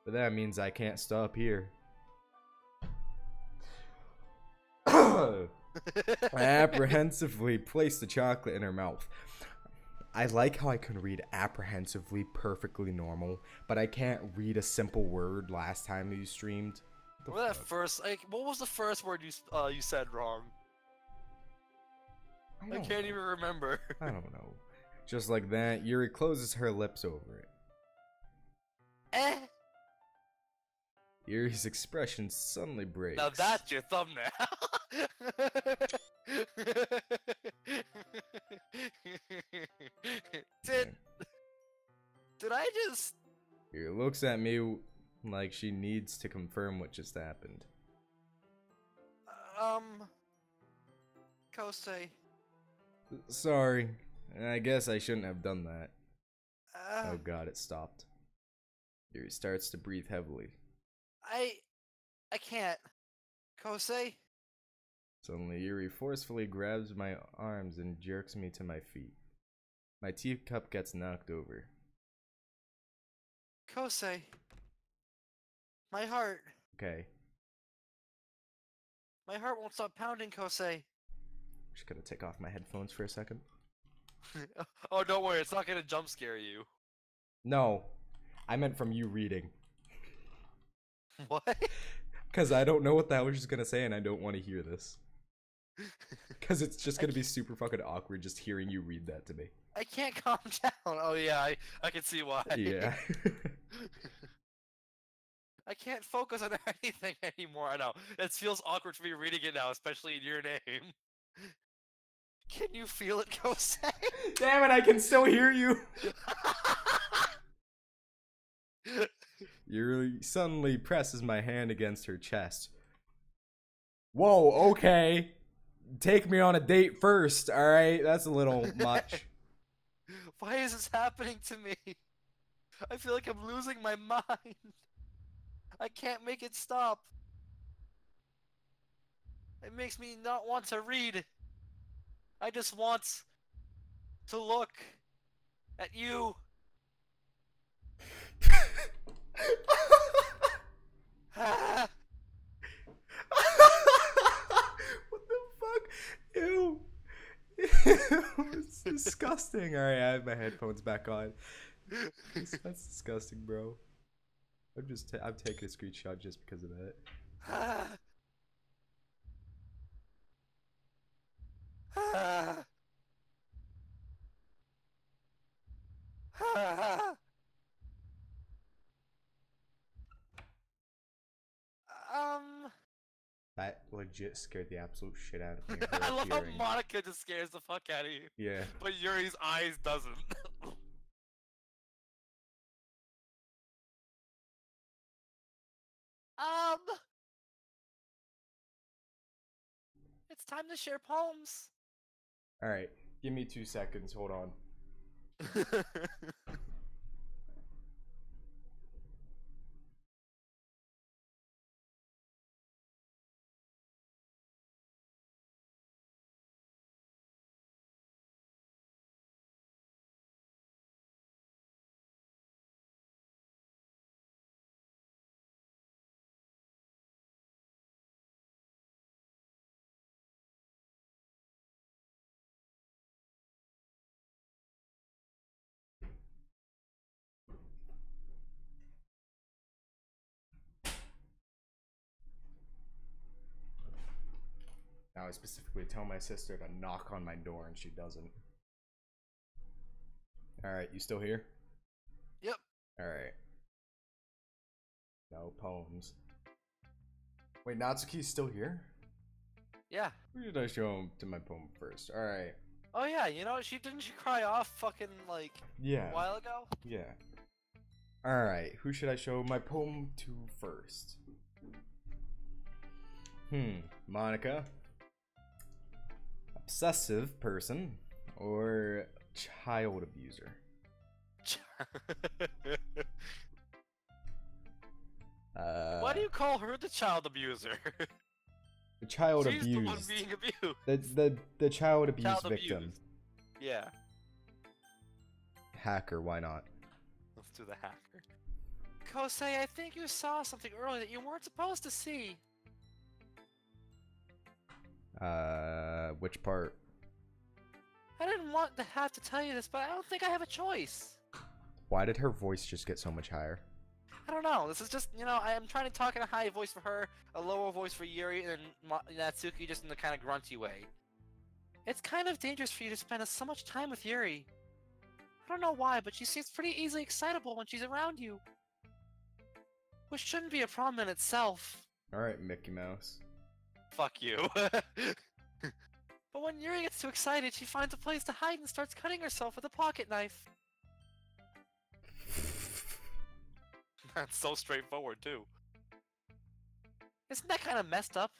But that means I can't stop here. I apprehensively place the chocolate in her mouth. I like how I can read apprehensively perfectly normal, but I can't read a simple word last time you streamed. What was the first word you said wrong? I can't even remember. I don't know. Just like that, Yuri closes her lips over it. Eh? Yuri's expression suddenly breaks. Now that's your thumbnail. Did I just... Yuri looks at me like she needs to confirm what just happened. Kosei. Sorry. I guess I shouldn't have done that. Oh god, it stopped. Yuri starts to breathe heavily. I can't. Kosei? Suddenly, Yuri forcefully grabs my arms and jerks me to my feet. My teacup gets knocked over. Kosei. My heart. Okay. My heart won't stop pounding, Kosei. Just gonna take off my headphones for a second. Oh, don't worry, it's not gonna jump scare you. No. I meant from you reading. What? Because I don't know what that was just gonna say and I don't want to hear this. Because it's just gonna be super fucking awkward just hearing you read that to me. I can't calm down. Oh yeah, I can see why. Yeah. I can't focus on anything anymore. I know. It feels awkward for me reading it now, especially in your name. Can you feel it, Kosei? Damn it, I can still hear you! Yuri suddenly presses my hand against her chest. Whoa, okay. Take me on a date first, alright? That's a little much. Why is this happening to me? I feel like I'm losing my mind. I can't make it stop. It makes me not want to read. I just want to look at you. Ah. What the fuck? Ew. Ew. It's disgusting. Alright, I have my headphones back on. That's disgusting, bro. I'm taking a screenshot just because of that. Ah. Ah. Ah. That legit scared the absolute shit out of me. I love how Monica just scares the fuck out of you. Yeah. But Yuri's eyes doesn't. It's time to share poems. Alright, give me 2 seconds. Hold on. Now I specifically tell my sister to knock on my door and she doesn't. Alright, you still here? Yep. Alright. No poems. Wait, Natsuki's still here? Yeah. Who did I show him to my poem first? Alright. Oh yeah, you know, didn't she cry off fucking like Yeah. a while ago? Yeah. Alright, who should I show my poem to first? Monica. Obsessive person or child abuser? Why do you call her the child abuser? The child She's abused. the one being abused. The child abuse Child victim. abused. Yeah. Hacker, why not? Let's do the hacker. Kosei, I think you saw something earlier that you weren't supposed to see. Which part? I didn't want to have to tell you this, but I don't think I have a choice. Why did her voice just get so much higher? I don't know. This is just, you know, I am trying to talk in a high voice for her, a lower voice for Yuri, and Natsuki just in the kind of grunty way. It's kind of dangerous for you to spend so much time with Yuri. I don't know why, but she seems pretty easily excitable when she's around you. Which shouldn't be a problem in itself. Alright, Mickey Mouse. Fuck you. But when Yuri gets too excited, she finds a place to hide and starts cutting herself with a pocket knife. That's so straightforward, too. Isn't that kind of messed up?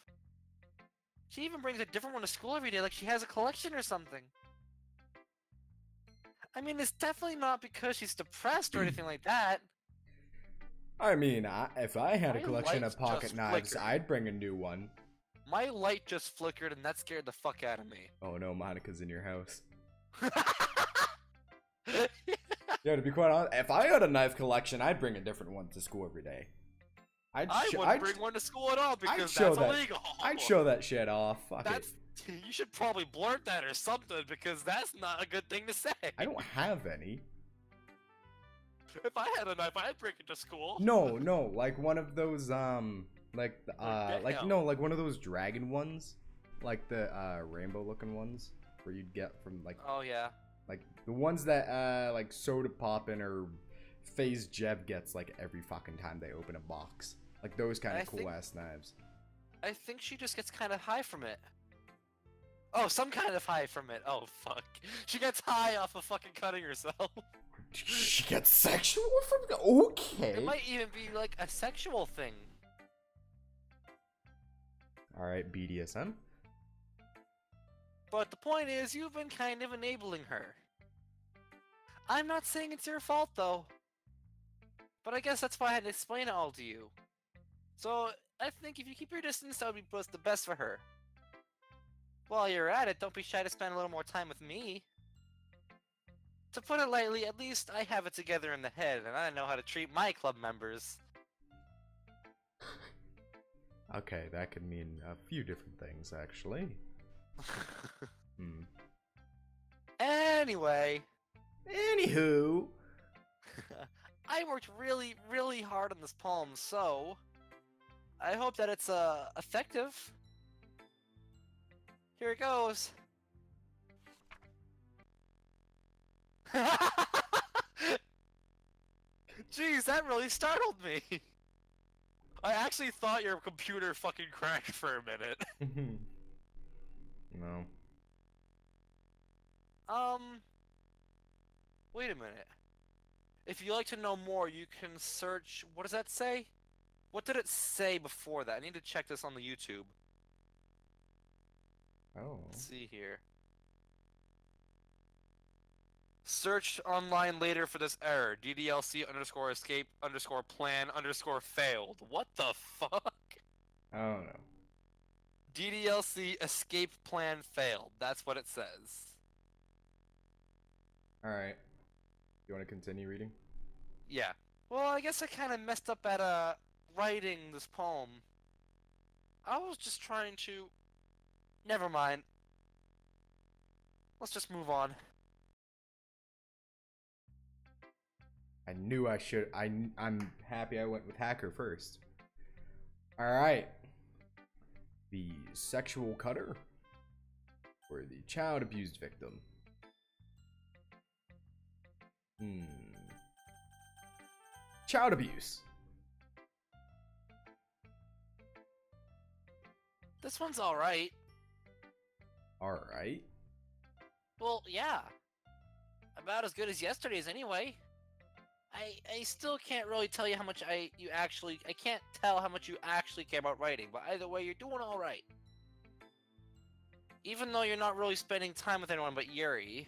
She even brings a different one to school every day like she has a collection or something. I mean, it's definitely not because she's depressed or anything like that. I mean, if I had a My collection lights of pocket just knives, flickered. I'd bring a new one. My light just flickered and that scared the fuck out of me. Oh no, Monica's in your house. Yeah, to be quite honest, if I had a knife collection, I'd bring a different one to school every day. I wouldn't bring one to school at all because that's illegal. I'd show that shit off. Fuck it. You should probably blurt that or something because that's not a good thing to say. I don't have any. If I had a knife, I'd bring it to school. No, like one of those like one of those dragon ones, like the rainbow looking ones where you'd get from like Oh yeah. like the ones that like Soda Poppin' or FaZe Jeb gets like every fucking time they open a box. Like those kind of cool ass knives. I think she just gets kind of high from it. Oh, some kind of high from it. Oh fuck. She gets high off of fucking cutting herself. She gets sexual from the okay. It might even be like a sexual thing. Alright, BDSM. But the point is, you've been kind of enabling her. I'm not saying it's your fault, though. But I guess that's why I had to explain it all to you. So, I think if you keep your distance, that would be the best for her. While you're at it, don't be shy to spend a little more time with me. To put it lightly, at least I have it together in the head, and I know how to treat my club members. Okay, that could mean a few different things, actually. Anyway. Anywho. I worked really, really hard on this poem, so I hope that it's effective. Here it goes. Jeez, that really startled me. I actually thought your computer fucking crashed for a minute. No. Wait a minute. If you'd like to know more, you can search... What does that say? What did it say before that? I need to check this on the YouTube. Oh. Let's see here. Search online later for this error. DDLC underscore escape underscore plan underscore failed. What the fuck? I don't know. DDLC escape plan failed. That's what it says. Alright. You want to continue reading? Yeah. Well, I guess I kind of messed up at writing this poem. I was just trying to... Never mind. Let's just move on. I knew I should. I'm happy I went with Hacker first. Alright. The Sexual Cutter for the child abused victim. Child abuse. This one's alright. Alright. Well, yeah. About as good as yesterday's anyway. I still can't really tell you how much I can't tell how much you actually care about writing, but either way, you're doing alright. Even though you're not really spending time with anyone but Yuri,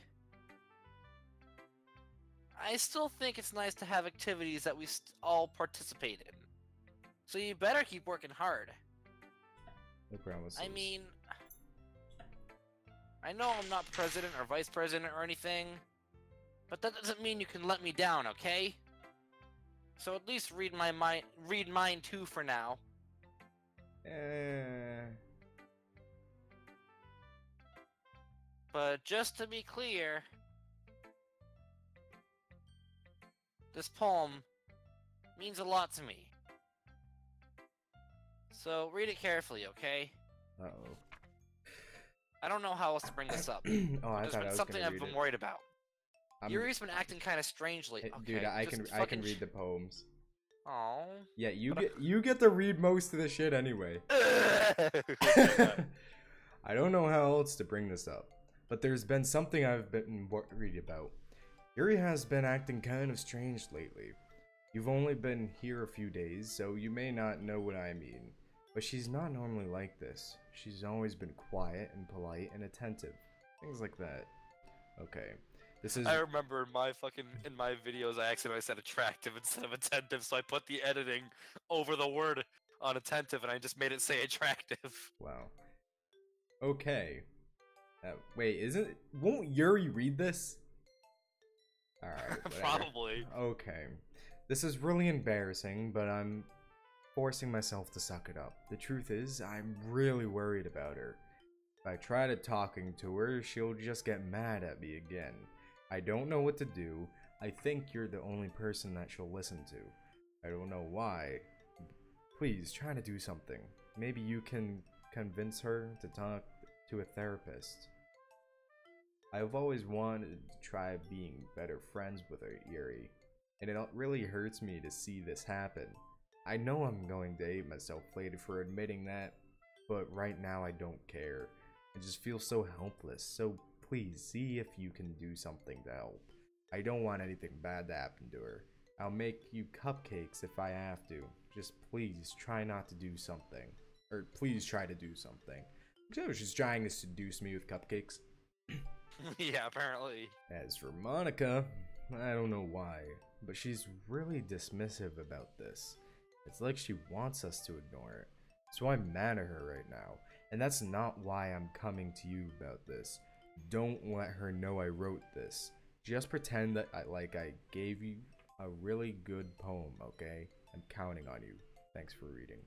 I still think it's nice to have activities that we all participate in. So you better keep working hard. No promises. I mean, I know I'm not president or vice president or anything, but that doesn't mean you can let me down, okay? So at least read mine too for now. But just to be clear, this poem means a lot to me. So read it carefully, okay? Uh-oh. I don't know how else to bring this up. Oh, I There's thought I been was something gonna I've read been it. worried about. Yuri's been acting kind of strangely. Hey, Okay, dude, I just can fucking read the poems. Aww. Yeah, you get to read most of the shit anyway. I don't know how else to bring this up, but there's been something I've been worried about. Yuri has been acting kind of strange lately. You've only been here a few days, so you may not know what I mean. But she's not normally like this. She's always been quiet and polite and attentive. Things like that. Okay. This is... I remember in my videos I accidentally said attractive instead of attentive, so I put the editing over the word on attentive and I just made it say attractive. Wow. Okay. Wait, won't Yuri read this? Alright, Probably. Okay. This is really embarrassing, but I'm forcing myself to suck it up. The truth is, I'm really worried about her. If I try talking to her, she'll just get mad at me again. I don't know what to do. I think you're the only person that she'll listen to. I don't know why. Please, try to do something. Maybe you can convince her to talk to a therapist. I've always wanted to try being better friends with her, Yuri, and it really hurts me to see this happen. I know I'm going to hate myself later for admitting that, but right now I don't care. I just feel so helpless, so please see if you can do something to help. I don't want anything bad to happen to her. I'll make you cupcakes if I have to. Just please try not to do something. Or please try to do something. She's trying to seduce me with cupcakes. Yeah, apparently. As for Monica, I don't know why, but she's really dismissive about this. It's like she wants us to ignore it. So I'm mad at her right now, and that's not why I'm coming to you about this. Don't let her know I wrote this. Just pretend that I gave you a really good poem, okay? I'm counting on you. Thanks for reading.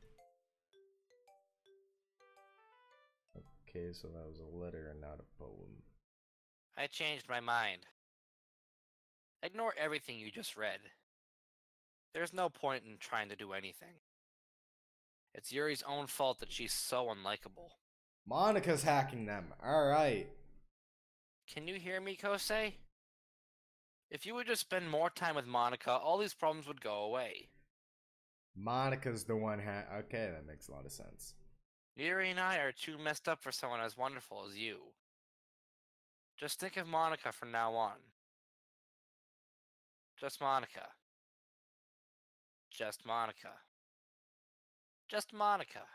Okay, so that was a letter and not a poem. I changed my mind. Ignore everything you just read. There's no point in trying to do anything. It's Yuri's own fault that she's so unlikable. Monica's hacking them. Alright. Can you hear me, Kosei? If you would just spend more time with Monica, all these problems would go away. Monica's the one okay, that makes a lot of sense. Yuri and I are too messed up for someone as wonderful as you. Just think of Monica from now on. Just Monica. Just Monica. Just Monica.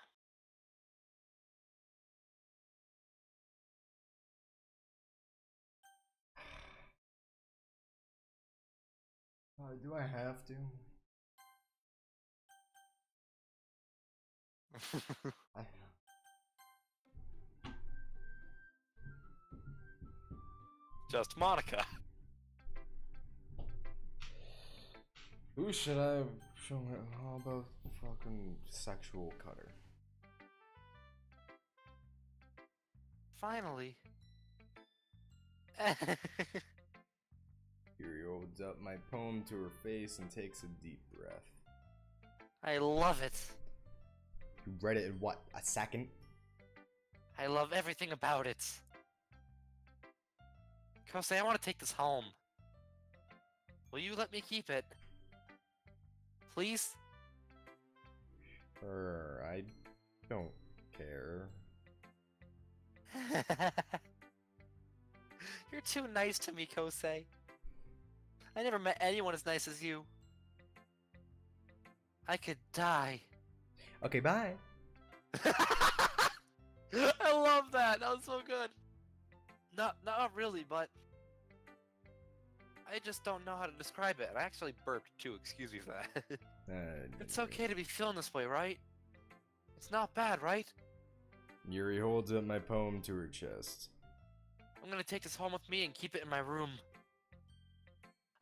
Do I have to? Just Monica. Who should I show it? How about fucking sexual cutter? Finally. Yuri holds up my poem to her face and takes a deep breath. I love it. You read it in what, a second? I love everything about it. Kosei, I want to take this home. Will you let me keep it? Please? I don't care. You're too nice to me, Kosei. I never met anyone as nice as you. I could die. Okay, bye. I love that. That was so good. Not really, but I just don't know how to describe it. I actually burped too. Excuse me for that. It's okay to be feeling this way, right? It's not bad, right? Yuri holds up my poem to her chest. I'm gonna take this home with me and keep it in my room.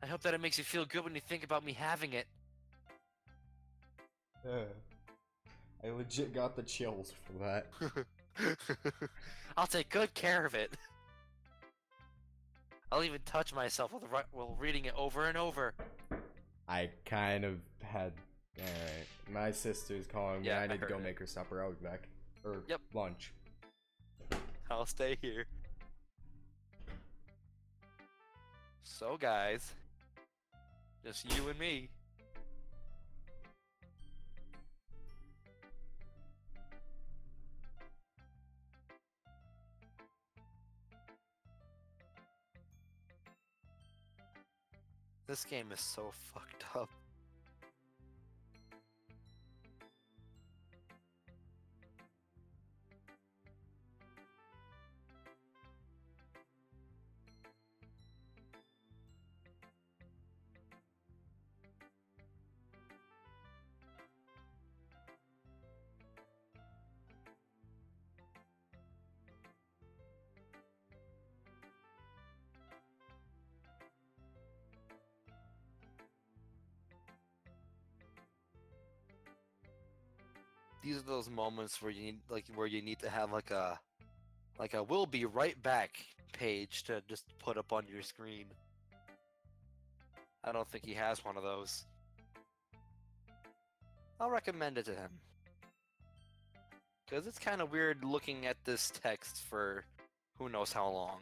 I hope that it makes you feel good when you think about me having it. I legit got the chills for that. I'll take good care of it. I'll even touch myself while reading it over and over. I kind of had... Alright, my sister's calling me. Yeah, I need to go heard it. make her supper. I'll be back. Or Yep. lunch. I'll stay here. So guys, just you and me. This game is so fucked up. These are those moments where you need to have like a "we'll be right back" page to just put up on your screen. I don't think he has one of those. I'll recommend it to him. Because it's kind of weird looking at this text for who knows how long.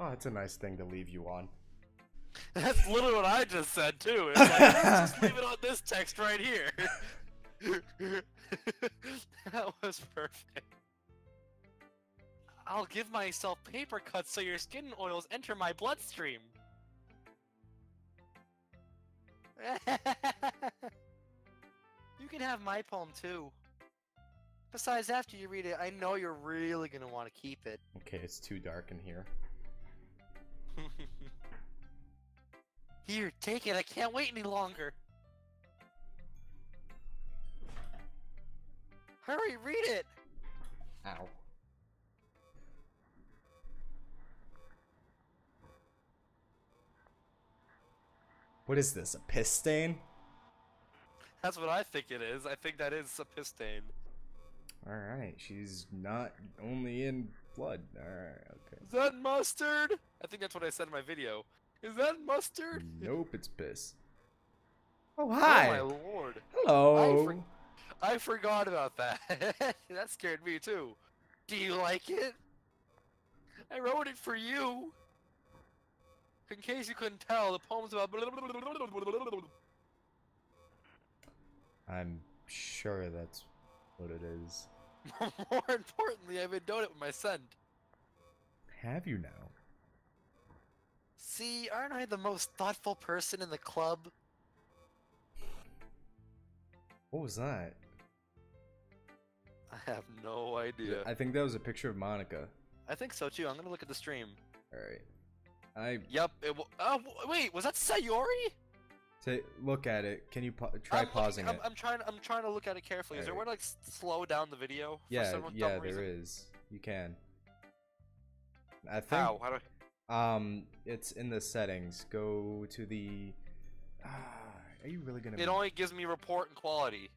Oh, that's a nice thing to leave you on. That's literally what I just said too. It's like, let's just leave it on this text right here. That was perfect. I'll give myself paper cuts so your skin oils enter my bloodstream. You can have my poem too. Besides, after you read it, I know you're really gonna want to keep it. Okay, it's too dark in here. Here, take it. I can't wait any longer. Hurry, read it. Ow. What is this, a piss stain? That's what I think it is. I think that is a piss stain. Alright, she's not only in blood. Alright, okay. Is that mustard? I think that's what I said in my video. Is that mustard? Nope, it's piss. Oh, hi! Oh my lord. Hello! I forgot about that. That scared me too. Do you like it? I wrote it for you. In case you couldn't tell, the poem's about... I'm sure that's what it is. More importantly, I've been doing it with my son. Have you now? See, aren't I the most thoughtful person in the club? What was that? I have no idea. I think that was a picture of Monica. I think so too. I'm gonna look at the stream. Alright. Yep. Wait, was that Sayori? Look at it. Can you try pausing it? I'm trying to look at it carefully. Is there a way to like slow down the video? Yeah, for some yeah, dumb reason? there is. You can. I think. How? How do I... It's in the settings. Go to the. Are you really gonna? It only gives me report and quality.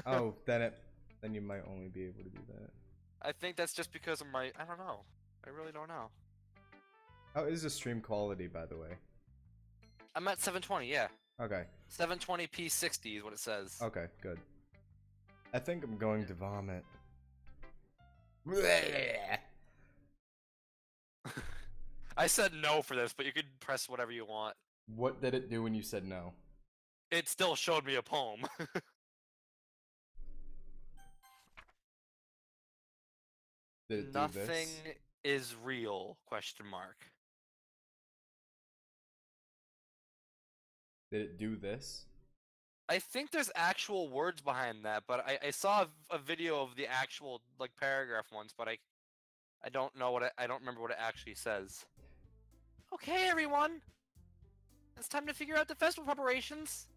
Oh, then you might only be able to do that. I think that's just because of my. I don't know. I really don't know. How is the stream quality, by the way? I'm at 720. Yeah. Okay. 720p 60 is what it says. Okay, good. I think I'm going to vomit. I said no for this, but you could press whatever you want. What did it do when you said no? It still showed me a poem. Did it do Nothing this? is real? Question mark. Did it do this? I think there's actual words behind that, but I saw a video of the actual like paragraph once, but I don't know what I don't remember what it actually says. Okay, everyone, it's time to figure out the festival preparations.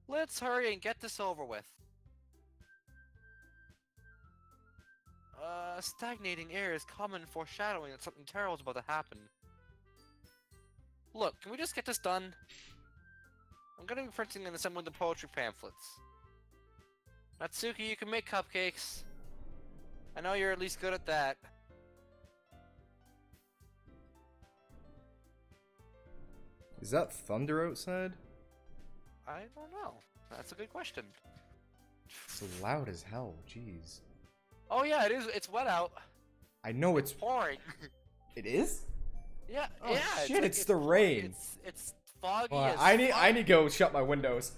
Let's hurry and get this over with. Stagnating air is common foreshadowing that something terrible is about to happen. Look, can we just get this done? I'm gonna be printing and assembling the poetry pamphlets. Natsuki, you can make cupcakes. I know you're at least good at that. Is that thunder outside? I don't know. That's a good question. It's loud as hell, jeez. Oh yeah, it is. It's wet out. I know it's pouring. It is? Yeah, Oh, yeah. shit, like, it's the rain. It's foggy. Hold on, as I fuck. need to go shut my windows.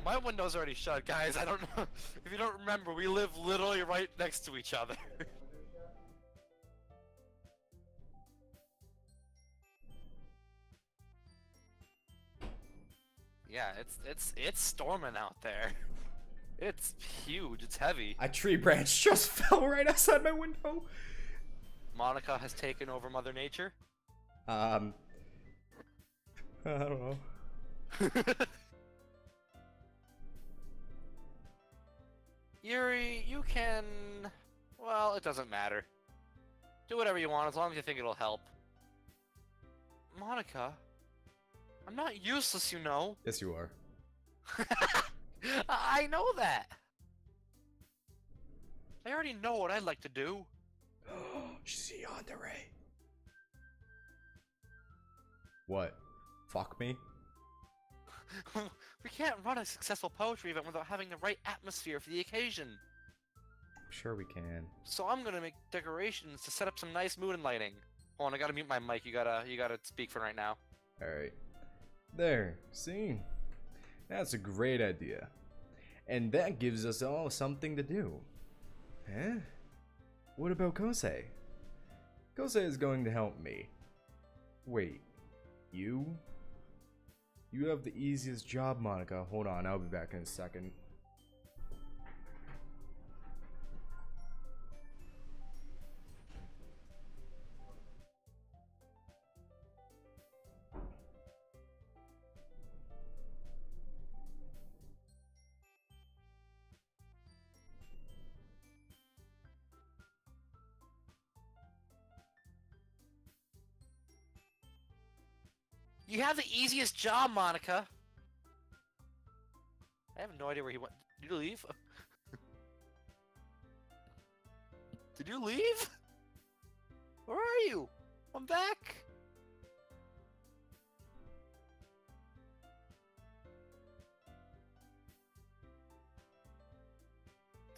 My window's already shut, guys. I don't know if you don't remember. We live literally right next to each other. Yeah, it's storming out there. It's huge. It's heavy. A tree branch just fell right outside my window. Monica has taken over Mother Nature. I don't know. Yuri, you can... Well, it doesn't matter. Do whatever you want as long as you think it'll help. Monica, I'm not useless, you know. Yes, you are. I know that. I already know what I'd like to do. She's yandere. What? Fuck me? We can't run a successful poetry event without having the right atmosphere for the occasion. Sure we can. So I'm gonna make decorations to set up some nice mood and lighting. Hold on, I gotta mute my mic. You gotta speak for right now. Alright. There. See? That's a great idea. And that gives us all something to do. Huh? What about Kosei? Kosei is going to help me. Wait. You? You have the easiest job, Monica. Hold on, I'll be back in a second. You have the easiest job, Monica. I have no idea where he went. Did you leave? Did you leave? Where are you? I'm back.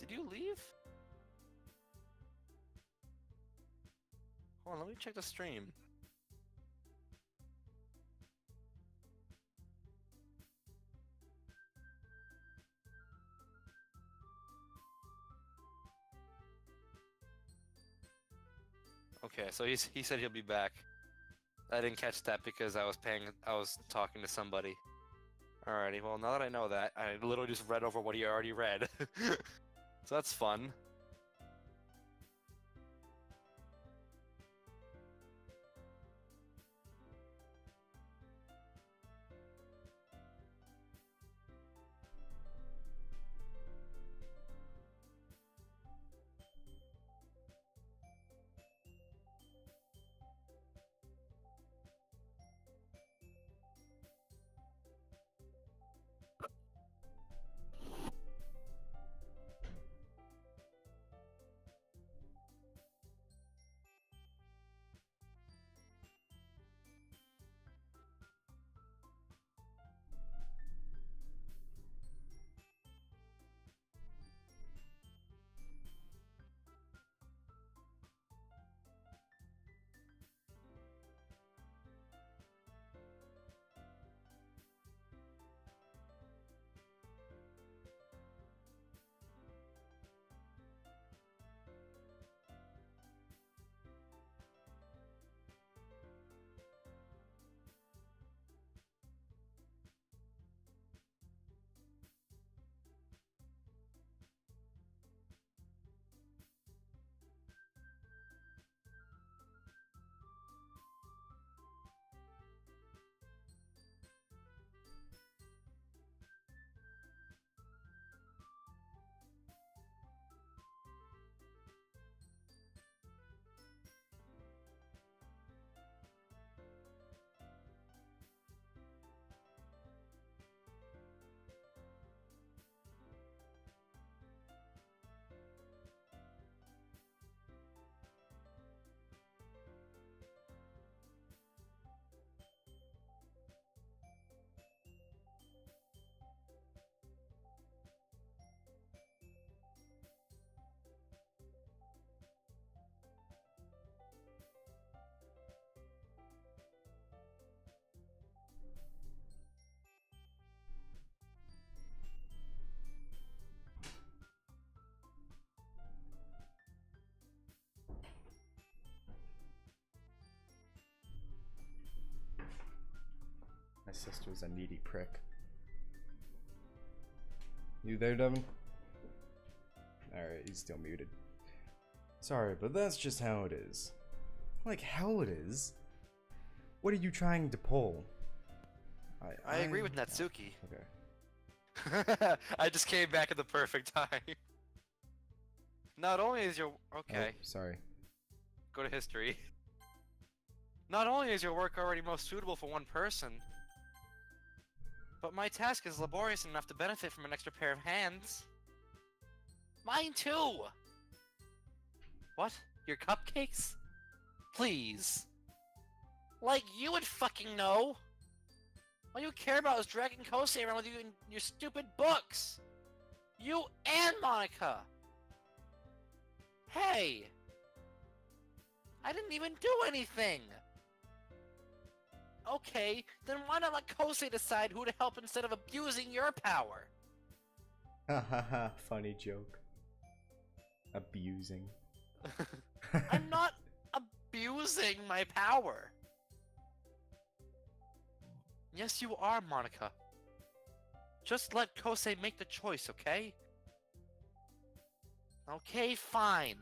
Did you leave? Hold on, let me check the stream. Okay, so he said he'll be back. I didn't catch that because I was talking to somebody. Alrighty, well now that I know that, I literally just read over what he already read. So that's fun. My sister's a needy prick. You there, Devin? Alright, he's still muted. Sorry, but that's just how it is. Like, how it is? What are you trying to pull? I agree with Natsuki. Okay. I just came back at the perfect time. Not only is your... Okay. Oh, sorry. Go to history. Not only is your work already most suitable for one person, but my task is laborious enough to benefit from an extra pair of hands. Mine too! What? Your cupcakes? Please. Like you would fucking know! All you care about is dragging Kosei around with you in your stupid books! You and Monica! Hey! I didn't even do anything! Okay, then why not let Kosei decide who to help instead of abusing your power? Hahaha, funny joke. Abusing. I'm not abusing my power. Yes, you are, Monica. Just let Kosei make the choice, okay? Okay, fine.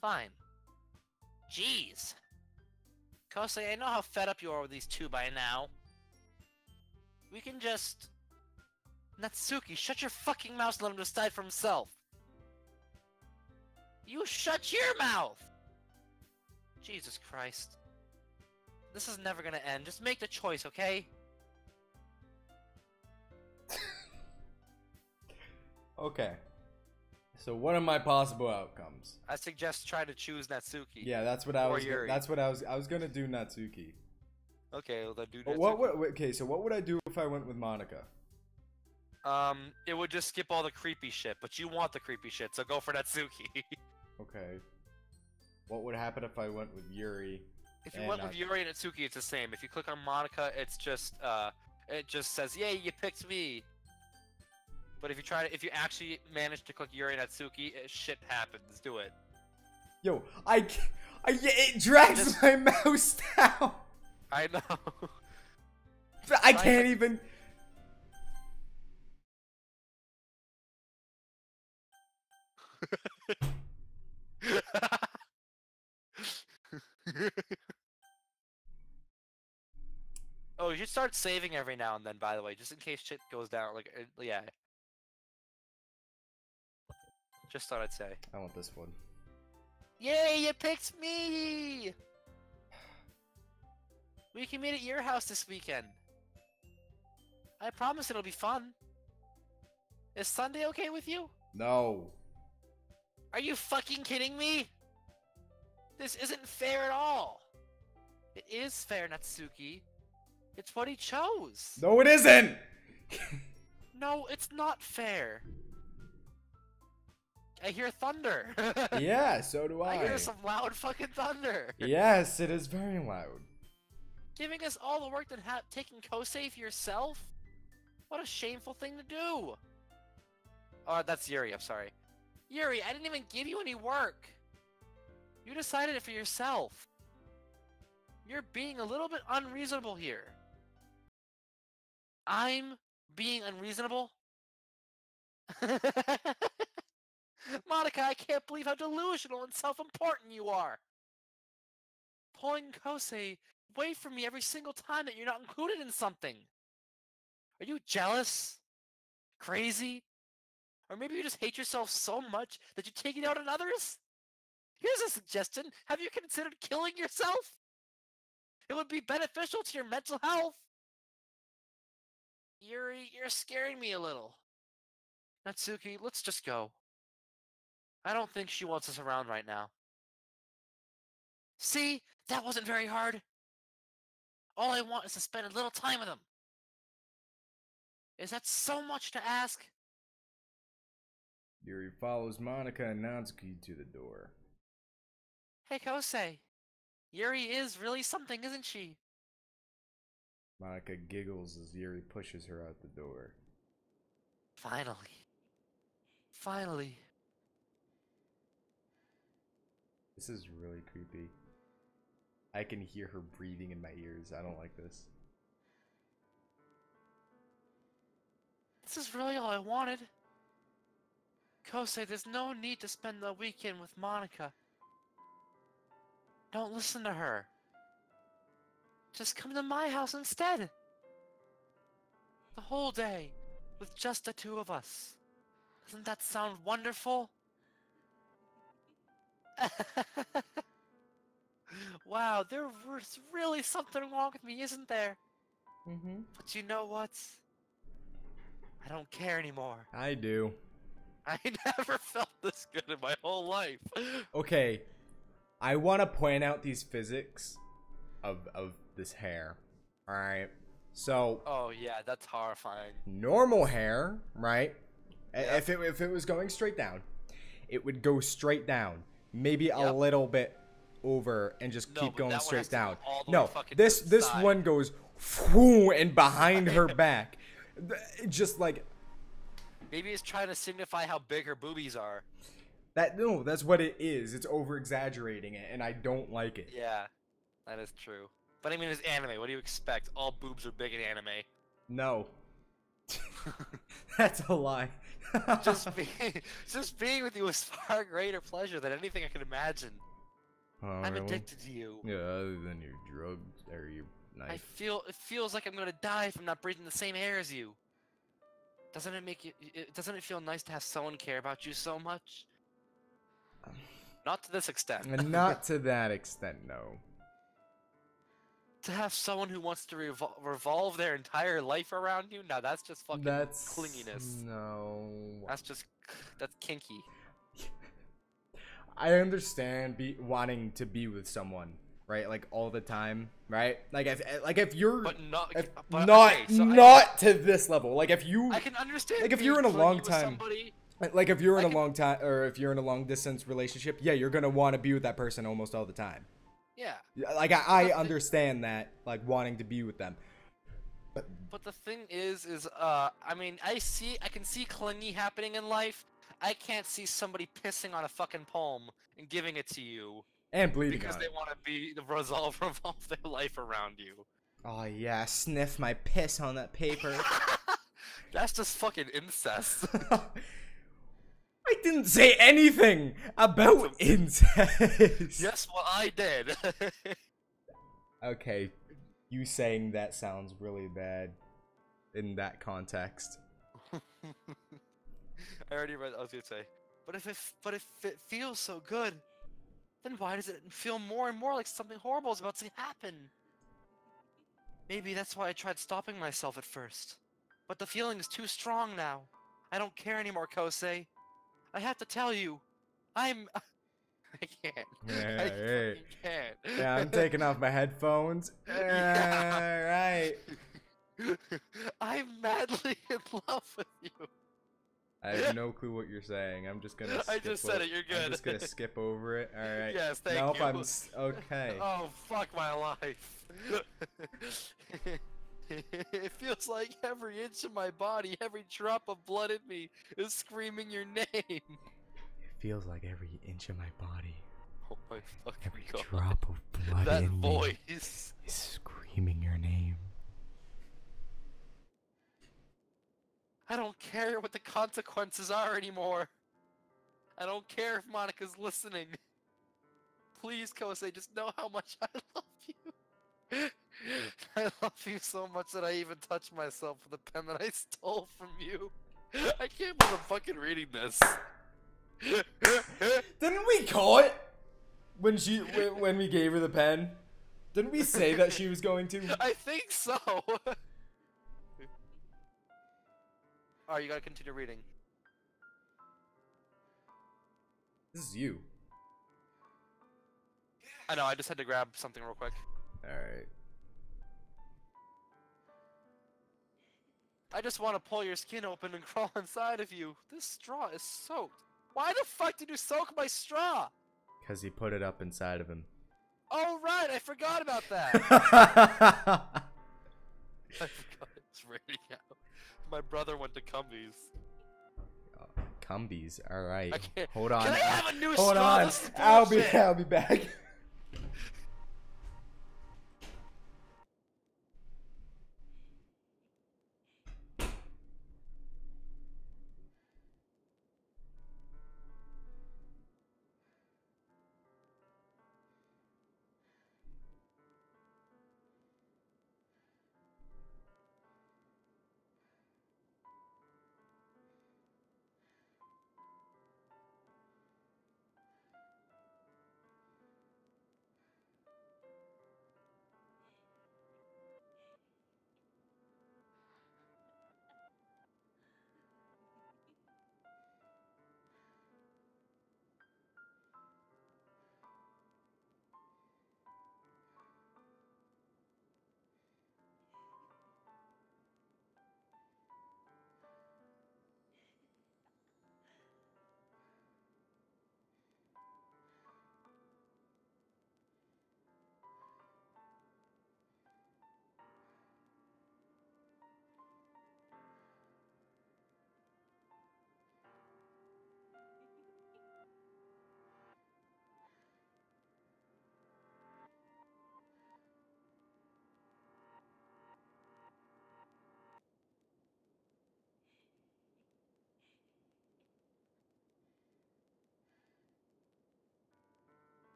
Fine. Jeez. Kosei, I know how fed up you are with these two by now. We can just... Natsuki, shut your fucking mouth and let him decide for himself. You shut your mouth! Jesus Christ. This is never gonna end. Just make the choice, okay? Okay. So what are my possible outcomes? I suggest try to choose Natsuki. Yeah, that's what I Or was. Yuri. That's what I was gonna do Natsuki. Okay, well then do But Natsuki. okay, so what would I do if I went with Monica? It would just skip all the creepy shit, but you want the creepy shit, so go for Natsuki. Okay. What would happen if I went with Yuri? If you went with Yuri and Natsuki, it's the same. If you click on Monica, it's just, it just says, yay, you picked me. But if you actually manage to click Yuri and Natsuki, shit happens. Do it. Yo, it drags my mouse down. I know. I can't even. Oh, you should start saving every now and then, by the way, just in case shit goes down. Like, yeah. Just thought I'd say. I want this one. Yay, you picked me! We can meet at your house this weekend. I promise it'll be fun. Is Sunday okay with you? No. Are you fucking kidding me? This isn't fair at all. It is fair, Natsuki. It's what he chose. No, it isn't. No, it's not fair. I hear thunder. Yeah, so do I. I hear some loud fucking thunder. Yes, it is very loud. Giving us all the work than taking Kosei for yourself? What a shameful thing to do. Oh, that's Yuri, I'm sorry. Yuri, I didn't even give you any work. You decided it for yourself. You're being a little bit unreasonable here. I'm being unreasonable? Monica, I can't believe how delusional and self-important you are. Pulling Kosei away from me every single time that you're not included in something. Are you jealous? Crazy? Or maybe you just hate yourself so much that you take it out on others? Here's a suggestion. Have you considered killing yourself? It would be beneficial to your mental health. Yuri, you're scaring me a little. Natsuki, let's just go. I don't think she wants us around right now. See? That wasn't very hard. All I want is to spend a little time with him. Is that so much to ask? Yuri follows Monica and Natsuki to the door. Hey, Kosei. Yuri is really something, isn't she? Monica giggles as Yuri pushes her out the door. Finally. Finally. This is really creepy. I can hear her breathing in my ears. I don't like this. This is really all I wanted. Kosei, there's no need to spend the weekend with Monica. Don't listen to her. Just come to my house instead. The whole day, with just the two of us. Doesn't that sound wonderful? Wow, there was really something wrong with me, isn't there? Mm-hmm. But you know what? I don't care anymore. I do. I never felt this good in my whole life. Okay, I want to point out these physics of this hair. All right, so Oh yeah, that's horrifying. normal hair, right? Yeah. If it was going straight down, it would go straight down, maybe a Yep. little bit over, and just No, keep but going that one straight has to go down. all the No, way fucking this to the this side. one goes and behind her back, just like Maybe it's trying to signify how big her boobies are. that. No, that's what it is. It's over exaggerating it, and I don't like it. Yeah, that is true. But I mean, it's anime. What do you expect? All boobs are big in anime. No, that's a lie. Just being with you is far greater pleasure than anything I can imagine. Oh, I'm really? addicted to you. Yeah, other than your drugs or your knife. It feels like I'm gonna die if I'm not breathing the same air as you. Doesn't it make you? Doesn't it feel nice to have someone care about you so much? Not to this extent. And not to that extent, no. To have someone who wants to revolve their entire life around you? Now that's just fucking That's clinginess. no. That's kinky. I understand wanting to be with someone, right? Like all the time, right? Like if you're But not. if, but, not okay, so not to this level. Like if you I can understand. like if being you're in a clingy long with time. somebody. Like if you're in I a long time, or if you're in a long distance relationship, yeah, you're gonna want to be with that person almost all the time. Yeah. Like I understand that, like wanting to be with them. But the thing is I mean, I can see clingy happening in life. I can't see somebody pissing on a fucking poem and giving it to you And bleeding because on they it. want to revolve their life around you. Oh yeah, sniff my piss on that paper. That's just fucking incest. I didn't say anything about incest. Yes, well, I did. Okay, you saying that sounds really bad in that context. I already read. I was gonna say, but if it feels so good, then why does it feel more and more like something horrible is about to happen? Maybe that's why I tried stopping myself at first, but the feeling is too strong now. I don't care anymore, Kosei. I have to tell you, I can't. Yeah, I right. fucking can't. Yeah, I'm taking off my headphones. Yeah. Alright. I'm madly in love with you. I have no clue what you're saying. I'm just gonna skip I just said it, you're good. I'm just gonna skip over it. Alright. Yes, thank Nope, you. okay. Oh, fuck my life. It feels like every inch of my body, every drop of blood in me is screaming your name. It feels like every inch of my body, Oh my fucking every god. drop of blood That in me voice. is screaming your name. I don't care what the consequences are anymore. I don't care if Monica's listening. Please, Kosei, just know how much I love you. I love you so much that I even touched myself with a pen that I stole from you. I can't believe I'm fucking reading this. Didn't we call it when we gave her the pen? Didn't we say that she was going to? I think so. Alright, you gotta continue reading. This is you. I know, I just had to grab something real quick. Alright. I just want to pull your skin open and crawl inside of you. This straw is soaked. Why the fuck did you soak my straw? Because he put it up inside of him. Oh right, I forgot about that. I forgot it's raining out. My brother went to Cumbies. Cumbies, alright. I can't. Hold on. Can I have a new Hold straw? on. This is I'll bullshit. be back.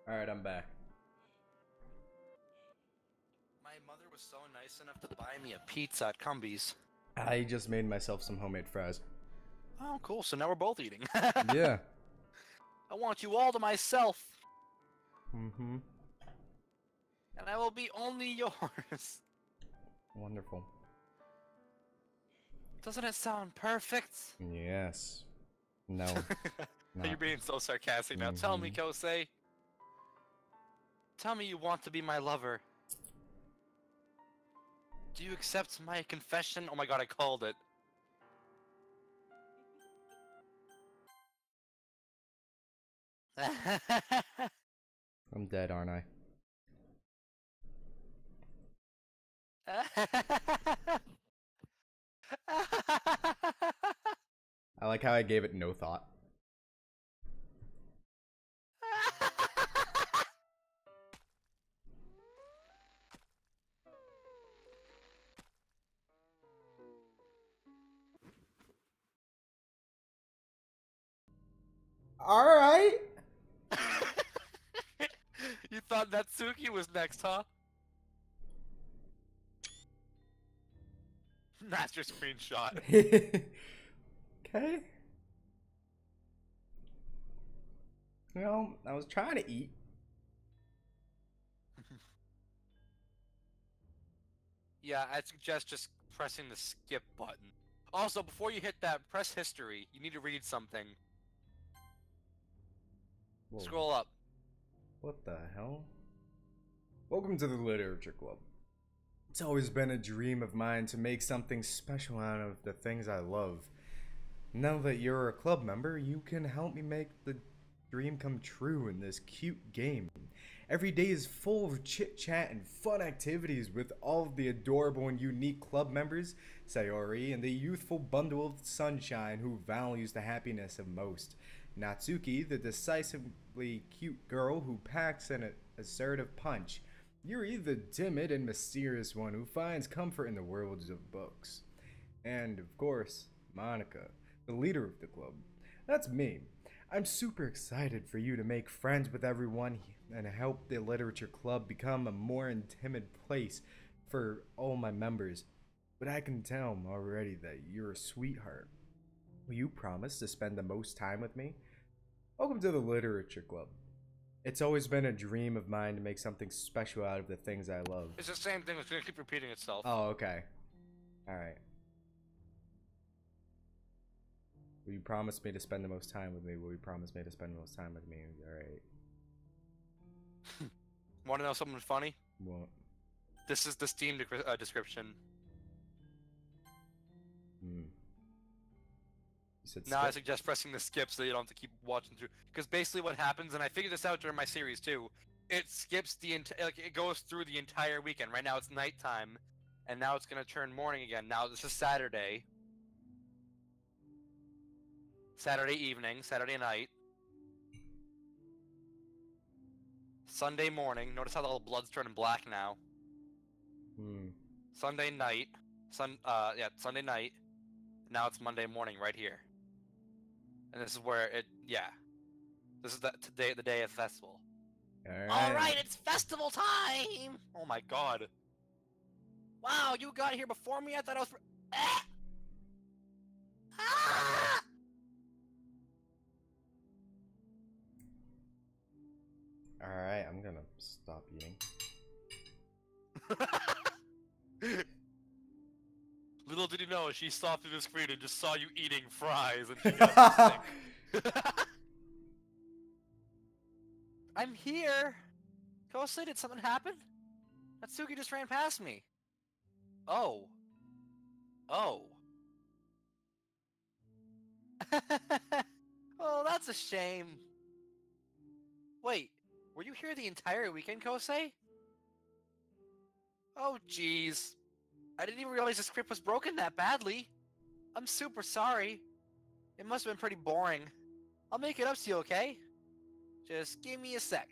Alright, I'm back. My mother was so nice enough to buy me a pizza at Cumbies. I just made myself some homemade fries. Oh, cool. So now we're both eating. Yeah. I want you all to myself. Mm-hmm. And I will be only yours. Wonderful. Doesn't it sound perfect? Yes. No. You're being so sarcastic now. Tell me, Kosei. Tell me you want to be my lover. Do you accept my confession? Oh my god, I called it. I'm dead, aren't I? I like how I gave it no thought. Alright! You thought Natsuki was next, huh? That's your screenshot. Okay. You know, I was trying to eat. Yeah, I'd suggest just pressing the skip button. Also, before you hit that, press history. You need to read something. Whoa. Scroll up. What the hell? Welcome to the Literature Club. It's always been a dream of mine to make something special out of the things I love. Now that you're a club member, you can help me make the dream come true in this cute game. Every day is full of chit-chat and fun activities with all of the adorable and unique club members, Sayori, and the youthful bundle of sunshine who values the happiness of most. Natsuki, the decisively cute girl who packs an assertive punch. Yuri, the timid and mysterious one who finds comfort in the worlds of books. And, of course, Monica, the leader of the club. That's me. I'm super excited for you to make friends with everyone and help the literature club become a more intimate place for all my members. But I can tell already that you're a sweetheart. Will you promise to spend the most time with me? Welcome to the literature club. It's always been a dream of mine to make something special out of the things I love. It's the same thing. It's gonna keep repeating itself. Oh, okay. Alright. Will you promise me to spend the most time with me? Will you promise me to spend the most time with me? Alright. Want to know something funny? What? This is the Steam description. Hmm. You said Now I skip? suggest pressing the skip so you don't have to keep watching through. Because basically what happens, and I figured this out during my series too, it skips the it goes through the entire weekend. Right now it's nighttime, and now it's gonna turn morning again. Now this is Saturday. Saturday evening, Saturday night. Sunday morning. Notice how the blood's turning black now. Hmm. Sunday night. Sunday night. Now it's Monday morning right here. And this is where this is the day of festival. Alright, it's festival time! Oh my god. Wow, you got here before me? I thought I was... Ah! Ah! Alright, I'm gonna stop eating. Little did you know, she saw through the screen and just saw you eating fries and she got sick. I'm here! Kosei, did something happen? Natsuki just ran past me. Oh. Oh. Oh, that's a shame. Wait, were you here the entire weekend, Kosei? Oh, jeez. I didn't even realize the script was broken that badly. I'm super sorry. It must have been pretty boring. I'll make it up to you, okay? Just give me a sec.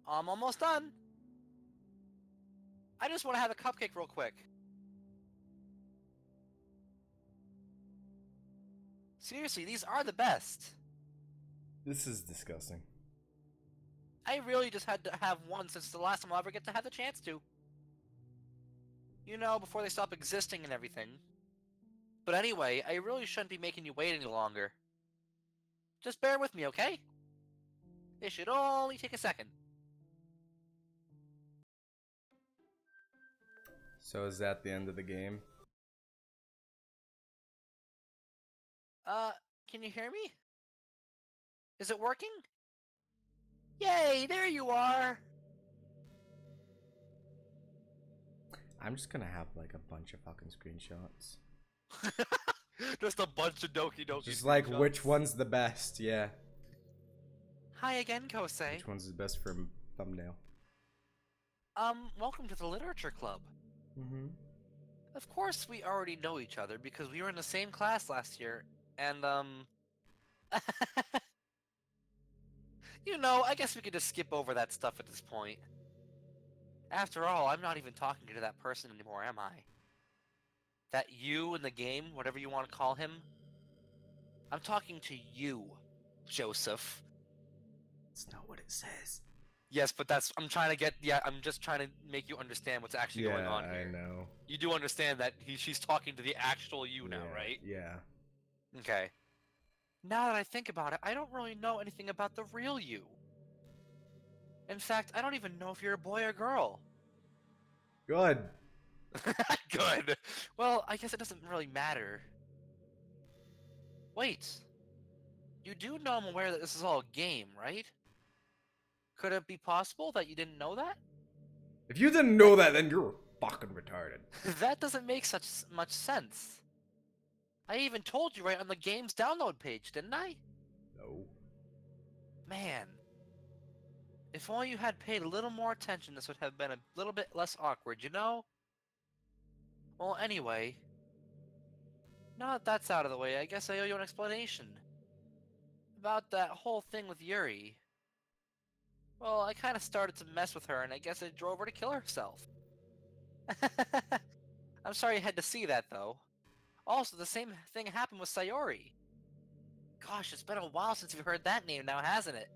I'm almost done. I just want to have a cupcake real quick. Seriously, these are the best. This is disgusting. I really just had to have one since the last time I'll ever get to have the chance to. You know, before they stop existing and everything. But anyway, I really shouldn't be making you wait any longer. Just bear with me, okay? It should only take a second. So is that the end of the game? Can you hear me? Is it working? Yay, there you are! I'm just gonna have like a bunch of fucking screenshots. Just a bunch of Doki Doki Just like screenshots. which one's the best, yeah. Hi again, Kosei. Which one's the best for thumbnail? Welcome to the Literature Club. Mm-hmm. Of course we already know each other because we were in the same class last year, and, you know, I guess we could just skip over that stuff at this point. After all, I'm not even talking to that person anymore, am I? That you in the game, whatever you want to call him? I'm talking to you, Joseph. That's not what it says. Yes, but I'm just trying to make you understand what's actually going on here. I know. You do understand that she's talking to the actual you now, right? Yeah. Okay. Now that I think about it, I don't really know anything about the real you. In fact, I don't even know if you're a boy or girl. Good. Good. Well, I guess it doesn't really matter. Wait. You do know I'm aware that this is all a game, right? Could it be possible that you didn't know that? If you didn't know that, then you're fucking retarded. That doesn't make such much sense. I even told you right on the game's download page, didn't I? No. Man. If only you had paid a little more attention, this would have been a little bit less awkward, you know? Well, anyway. Now that that's out of the way, I guess I owe you an explanation. About that whole thing with Yuri. Well, I kind of started to mess with her, and I guess it drove her to kill herself. I'm sorry you had to see that, though. Also, the same thing happened with Sayori. Gosh, it's been a while since you've heard that name now, hasn't it?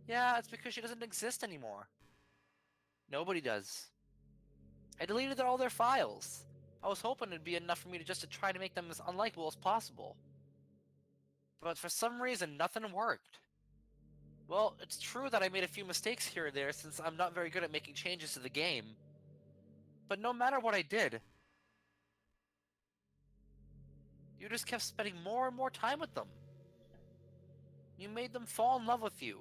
Yeah, it's because she doesn't exist anymore. Nobody does. I deleted all their files. I was hoping it'd be enough for me to try to make them as unlikable as possible. But for some reason, nothing worked. Well, it's true that I made a few mistakes here and there since I'm not very good at making changes to the game. But no matter what I did, you just kept spending more and more time with them. You made them fall in love with you.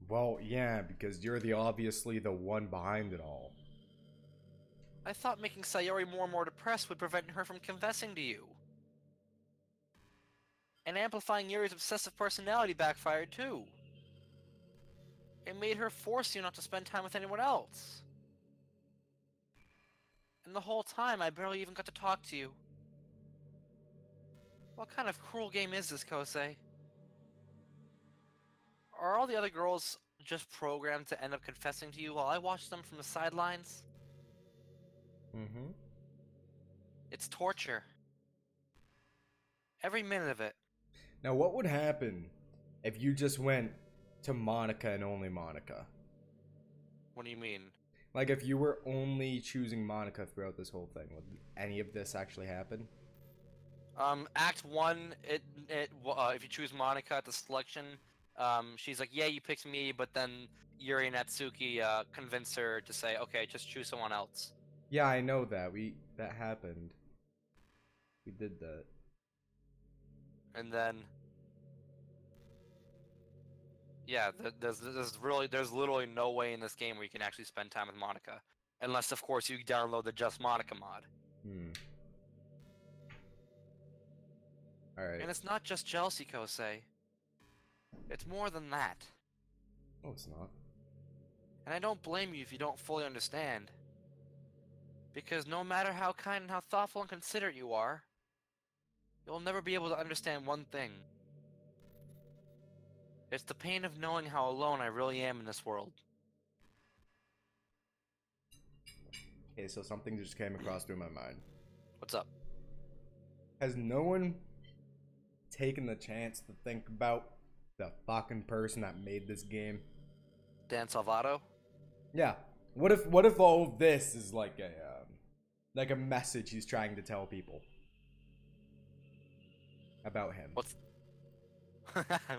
Well, yeah, because you're obviously the one behind it all. I thought making Sayori more and more depressed would prevent her from confessing to you. And amplifying Yuri's obsessive personality backfired too. It made her force you not to spend time with anyone else. And the whole time, I barely even got to talk to you. What kind of cruel game is this, Kosei? Are all the other girls just programmed to end up confessing to you while I watch them from the sidelines? Mm-hmm. It's torture. Every minute of it. Now, what would happen if you just went to Monica and only Monica? What do you mean? Like, if you were only choosing Monica throughout this whole thing, would any of this actually happen? Act 1, if you choose Monica at the selection, she's like, yeah, you picked me, but then Yuri and Natsuki, convince her to say, okay, just choose someone else. Yeah, I know that. That happened. We did that. And then... yeah, there's literally no way in this game where you can actually spend time with Monica. Unless, of course, you download the Just Monica mod. Alright. And it's not just jealousy, Kosei. It's more than that. Oh, it's not. And I don't blame you if you don't fully understand. Because no matter how kind and how thoughtful and considerate you are, you'll never be able to understand one thing. It's the pain of knowing how alone I really am in this world. Okay, so something just came across through my mind. What's up? Has no one taken the chance to think about the fucking person that made this game? Dan Salvato? Yeah. What if all of this is like a message he's trying to tell people about him? What's...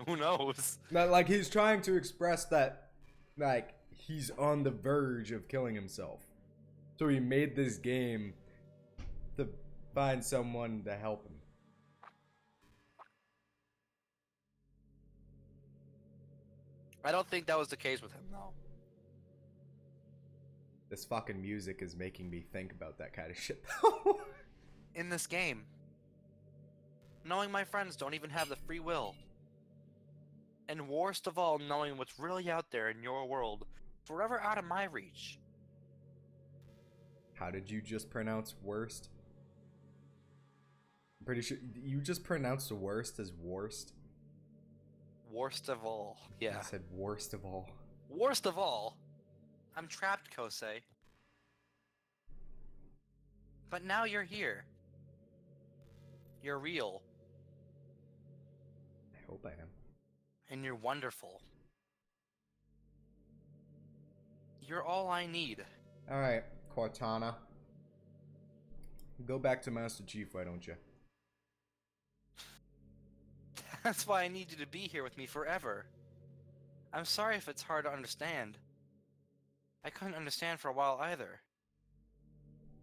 Who knows? That, like, he's trying to express that, like, he's on the verge of killing himself. So he made this game to find someone to help him. I don't think that was the case with him, though. This fucking music is making me think about that kind of shit. In this game, knowing my friends don't even have the free will, and worst of all, knowing what's really out there in your world, forever out of my reach. How did you just pronounce worst? I'm pretty sure you just pronounced the worst as worst. Worst of all, yeah. I said worst of all. Worst of all, I'm trapped, Kosei. But now you're here. You're real. I hope I am. And you're wonderful. You're all I need. Alright, Cortana. Go back to Master Chief, why don't you? That's why I need you to be here with me forever. I'm sorry if it's hard to understand. I couldn't understand for a while either.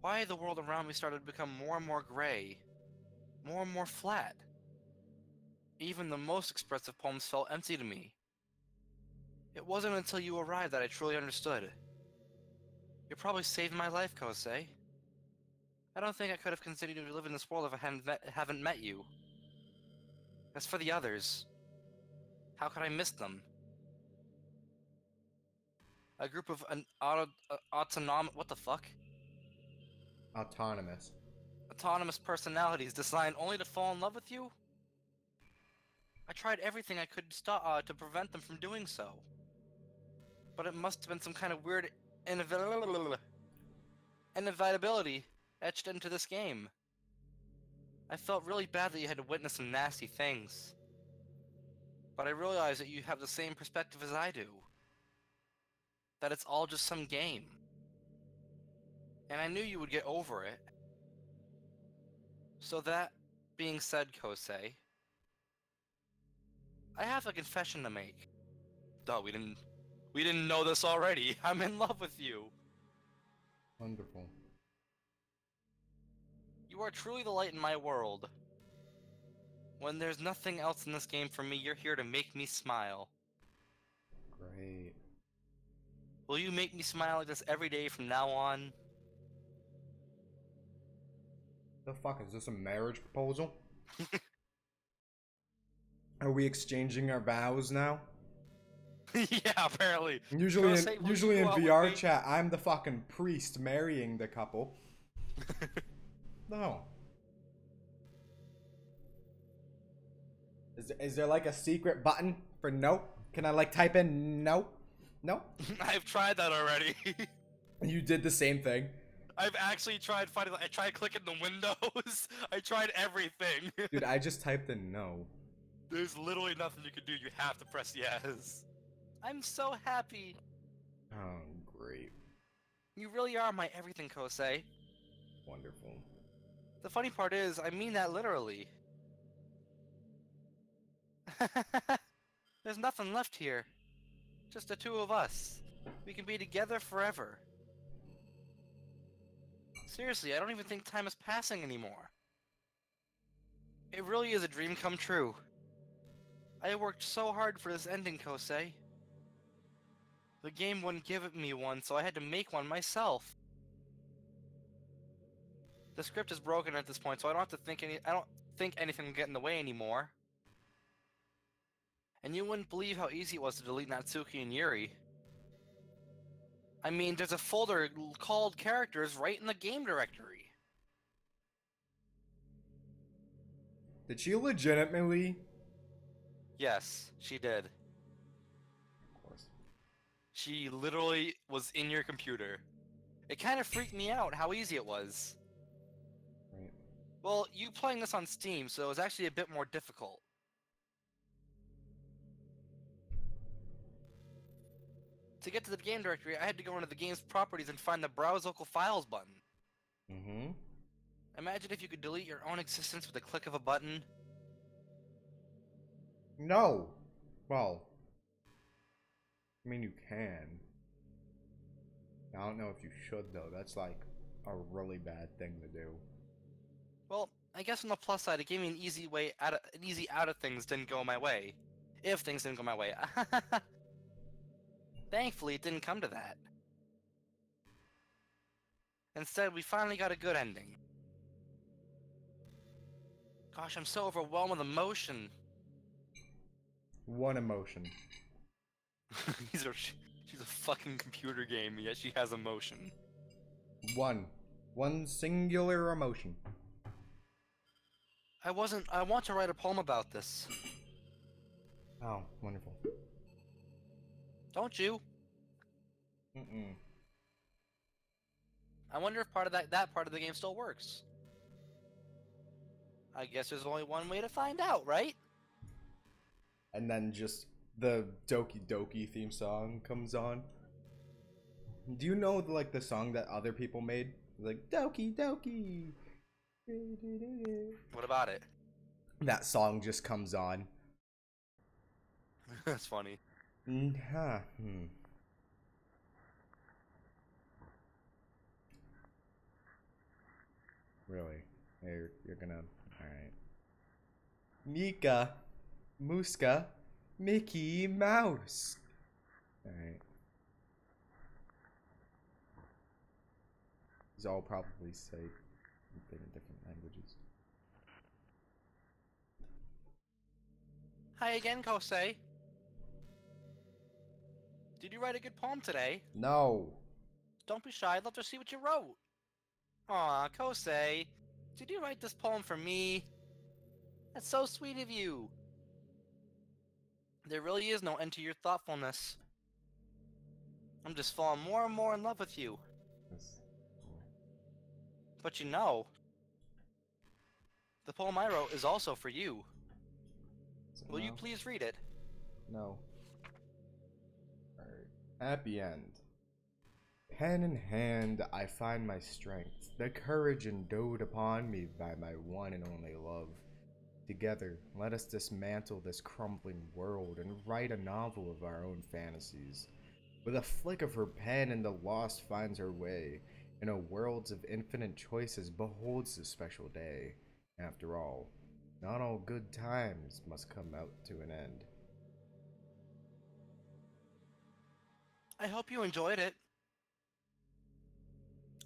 Why the world around me started to become more and more gray. More and more flat. Even the most expressive poems felt empty to me. It wasn't until you arrived that I truly understood. You probably saved my life, Kosei. I don't think I could have continued to live in this world if I haven't met you. As for the others, how could I miss them? A group of autonomous... What the fuck? Autonomous. Autonomous personalities designed only to fall in love with you? I tried everything I could to prevent them from doing so. But it must have been some kind of weird inevitability etched into this game. I felt really bad that you had to witness some nasty things. But I realized that you have the same perspective as I do. That it's all just some game. And I knew you would get over it. So that being said, Kosei, I have a confession to make. Duh, we didn't know this already. I'm in love with you. Wonderful. You are truly the light in my world. When there's nothing else in this game for me, you're here to make me smile. Great. Will you make me smile like this every day from now on? The fuck, is this a marriage proposal? Are we exchanging our vows now? Yeah, apparently. Usually in out VR with me? chat, I'm the fucking priest marrying the couple. No. Is there like a secret button for no? Can I like type in no? No? I've tried that already. You did the same thing. I've actually tried finding. I tried clicking the windows. I tried everything. Dude, I just typed in no. There's literally nothing you can do. You have to press yes. I'm so happy. Oh, great. You really are my everything, Kosei. Wonderful. The funny part is, I mean that literally. There's nothing left here. Just the two of us. We can be together forever. Seriously, I don't even think time is passing anymore. It really is a dream come true. I worked so hard for this ending, Kosei. The game wouldn't give me one, so I had to make one myself. The script is broken at this point, so I don't think anything will get in the way anymore. And you wouldn't believe how easy it was to delete Natsuki and Yuri. I mean, there's a folder called characters right in the game directory. Did she legitimately? Yes, she did. Of course. She literally was in your computer. It kind of freaked me out how easy it was. Right. Well, you playing this on Steam, so it was actually a bit more difficult. To get to the game directory, I had to go into the game's properties and find the Browse Local Files button. Mm-hmm. Imagine if you could delete your own existence with a click of a button. No. Well, I mean, you can. I don't know if you should, though. That's like a really bad thing to do. Well, I guess on the plus side, it gave me an easy way out of things didn't go my way. If things didn't go my way. Thankfully, it didn't come to that. Instead, we finally got a good ending. Gosh, I'm so overwhelmed with emotion. One emotion. She's a fucking computer game, yet she has emotion. One. One singular emotion. I want to write a poem about this. Oh, wonderful. Don't you? Mm-mm. I wonder if part of that part of the game still works. I guess there's only one way to find out, right? And then just the Doki Doki theme song comes on. Do you know like the song that other people made? Like Doki Doki. What about it? That song just comes on. That's funny. Huh. Really? You're gonna... Alright. Mika. Muska. Mickey Mouse. Alright. These all probably say something in different languages. Hi again, Kosei. Did you write a good poem today? No. Don't be shy, I'd love to see what you wrote. Aw, Kosei, did you write this poem for me? That's so sweet of you. There really is no end to your thoughtfulness. I'm just falling more and more in love with you. But you know, the poem I wrote is also for you. Will you please read it? No. Alright. Happy end. Pen in hand, I find my strength, the courage endowed upon me by my one and only love. Together, let us dismantle this crumbling world and write a novel of our own fantasies. With a flick of her pen and the lost finds her way, in a world of infinite choices beholds this special day. After all, not all good times must come out to an end. I hope you enjoyed it.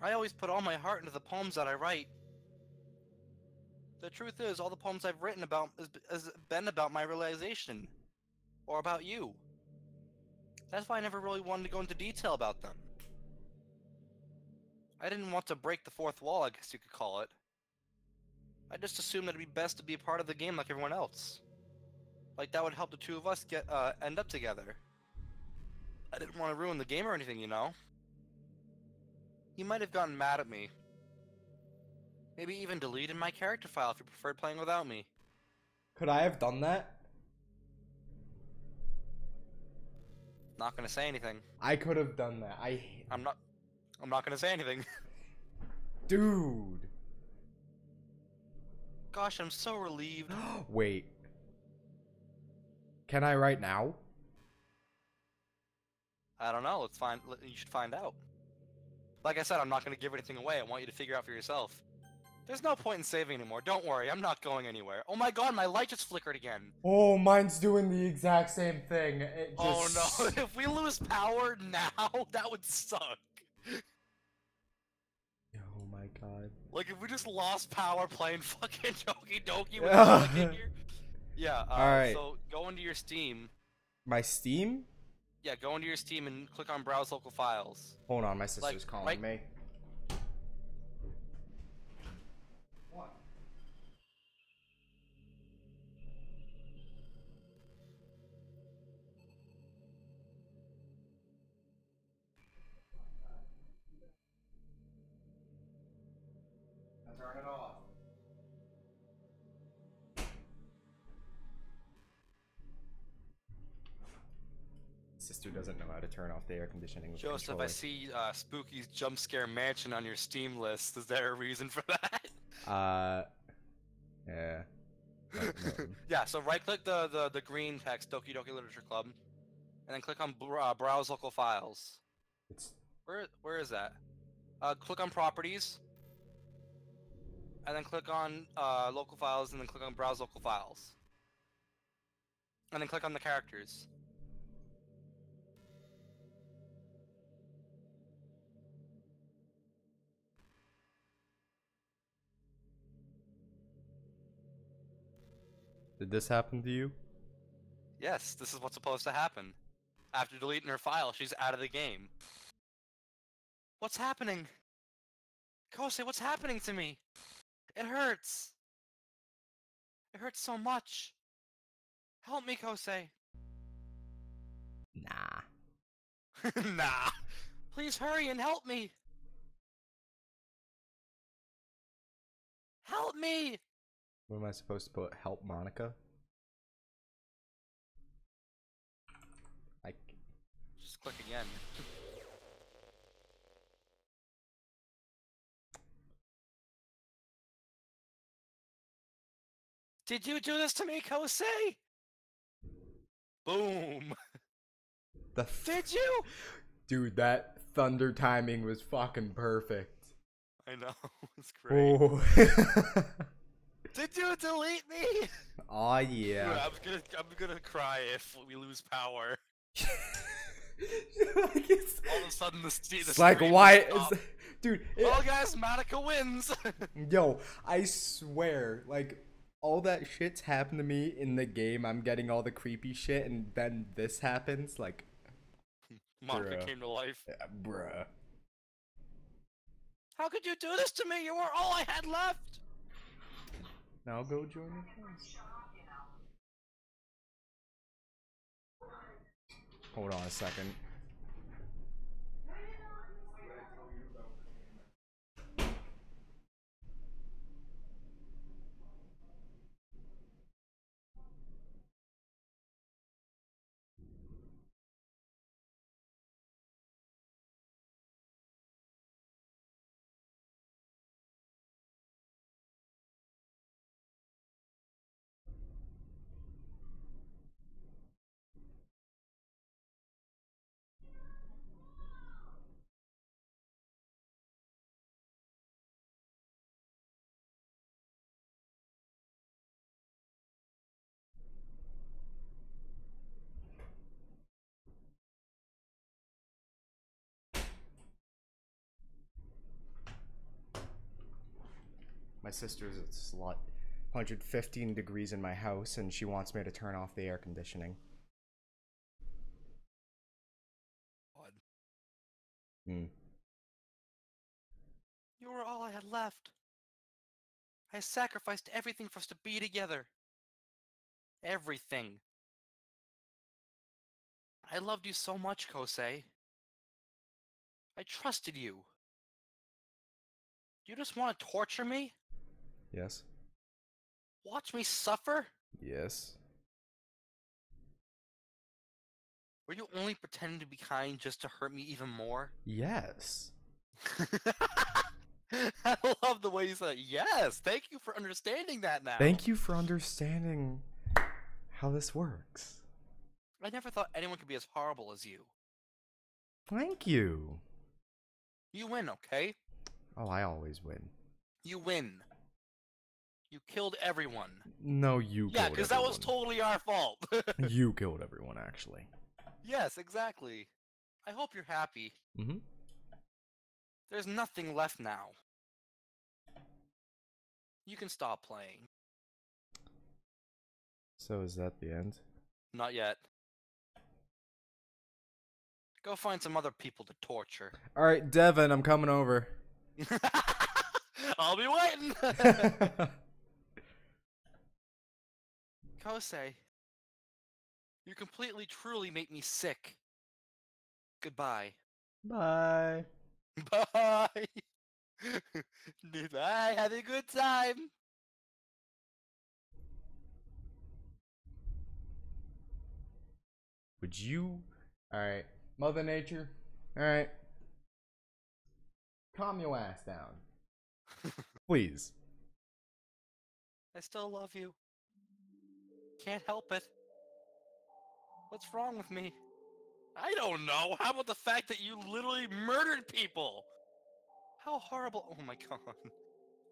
I always put all my heart into the poems that I write. The truth is, all the poems I've written about has been about my realization. Or about you. That's why I never really wanted to go into detail about them. I didn't want to break the fourth wall, I guess you could call it. I just assumed that it'd be best to be a part of the game like everyone else. Like that would help the two of us end up together. I didn't want to ruin the game or anything, you know? You might have gotten mad at me. Maybe even deleted my character file if you preferred playing without me. Could I have done that? Not gonna say anything. I could have done that. I'm not gonna say anything. Dude. Gosh, I'm so relieved. Wait. Can I right now? I don't know. You should find out. Like I said, I'm not gonna give anything away. I want you to figure out for yourself. There's no point in saving anymore. Don't worry, I'm not going anywhere. Oh my god, my light just flickered again. Oh, mine's doing the exact same thing. It just... Oh no, if we lose power now, that would suck. Oh my god. Like, if we just lost power playing fucking Doki Doki with like in here. Yeah, Alright. So go into your Steam. My Steam? Yeah, go into your Steam and click on Browse Local Files. Hold on, my sister's calling me. What? Turn it off. Sister who doesn't know how to turn off the air conditioning with Joseph, controller. I see Spooky's Jump Scare Mansion on your Steam list. Is there a reason for that? Yeah. Yeah, so right-click the green text, Doki Doki Literature Club, and then click on Browse Local Files. It's Where is that? Click on Properties, and then click on Local Files, and then click on Browse Local Files. And then click on the characters. Did this happen to you? Yes, this is what's supposed to happen. After deleting her file, she's out of the game. What's happening? Kosei, what's happening to me? It hurts. It hurts so much. Help me, Kosei. Nah. Nah. Please hurry and help me. Help me! What am I supposed to put? Help Monica? Just click again. Did you do this to me, Kosei? Boom. Did you? Dude, that thunder timing was fucking perfect. I know. It's great. Oh. Did you delete me? Aw, yeah. Dude, I'm gonna cry if we lose power. Like it's, All of a sudden, it's like, why is... Dude, well, guys, Monica wins. yo, I swear, like, all that shit's happened to me in the game. I'm getting all the creepy shit, and then this happens. Like, Monica bruh. came to life. Bruh. How could you do this to me? You were all I had left. Now go join your friends. Hold on a second. My sister's a slut. 115 degrees in my house, and she wants me to turn off the air conditioning. Hmm. You were all I had left. I sacrificed everything for us to be together. Everything. I loved you so much, Kosei. I trusted you. You just want to torture me? Yes. Watch me suffer? Yes. Were you only pretending to be kind just to hurt me even more? Yes. I love the way you said, yes, thank you for understanding that now. Thank you for understanding how this works. I never thought anyone could be as horrible as you. Thank you. You win, okay? Oh, I always win. You win. You killed everyone. No, you Yeah, killed because that was totally our fault. You killed everyone, actually. Yes, exactly. I hope you're happy. Mm-hmm. There's nothing left now. You can stop playing. So is that the end? Not yet. Go find some other people to torture. Alright, Devin, I'm coming over. I'll be waiting! Kosei, you completely, truly make me sick. Goodbye. Bye. Bye! Bye, have a good time! Would you Alright. Mother Nature. Alright. Calm your ass down. Please. I still love you. Can't help it. What's wrong with me? I don't know. How about the fact that you literally murdered people? How horrible. Oh my god.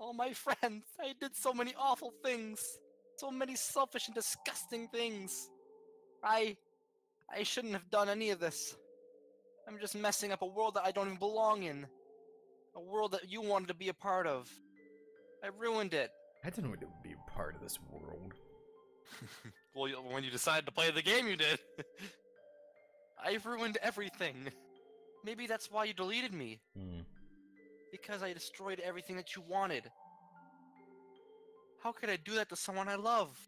All my friends. I did so many awful things. So many selfish and disgusting things. I shouldn't have done any of this. I'm just messing up a world that I don't even belong in. A world that you wanted to be a part of. I ruined it. I didn't want to be a part of this world. Well, when you decided to play the game, you did. I've ruined everything. Maybe that's why you deleted me. Because I destroyed everything that you wanted. How could I do that to someone I love?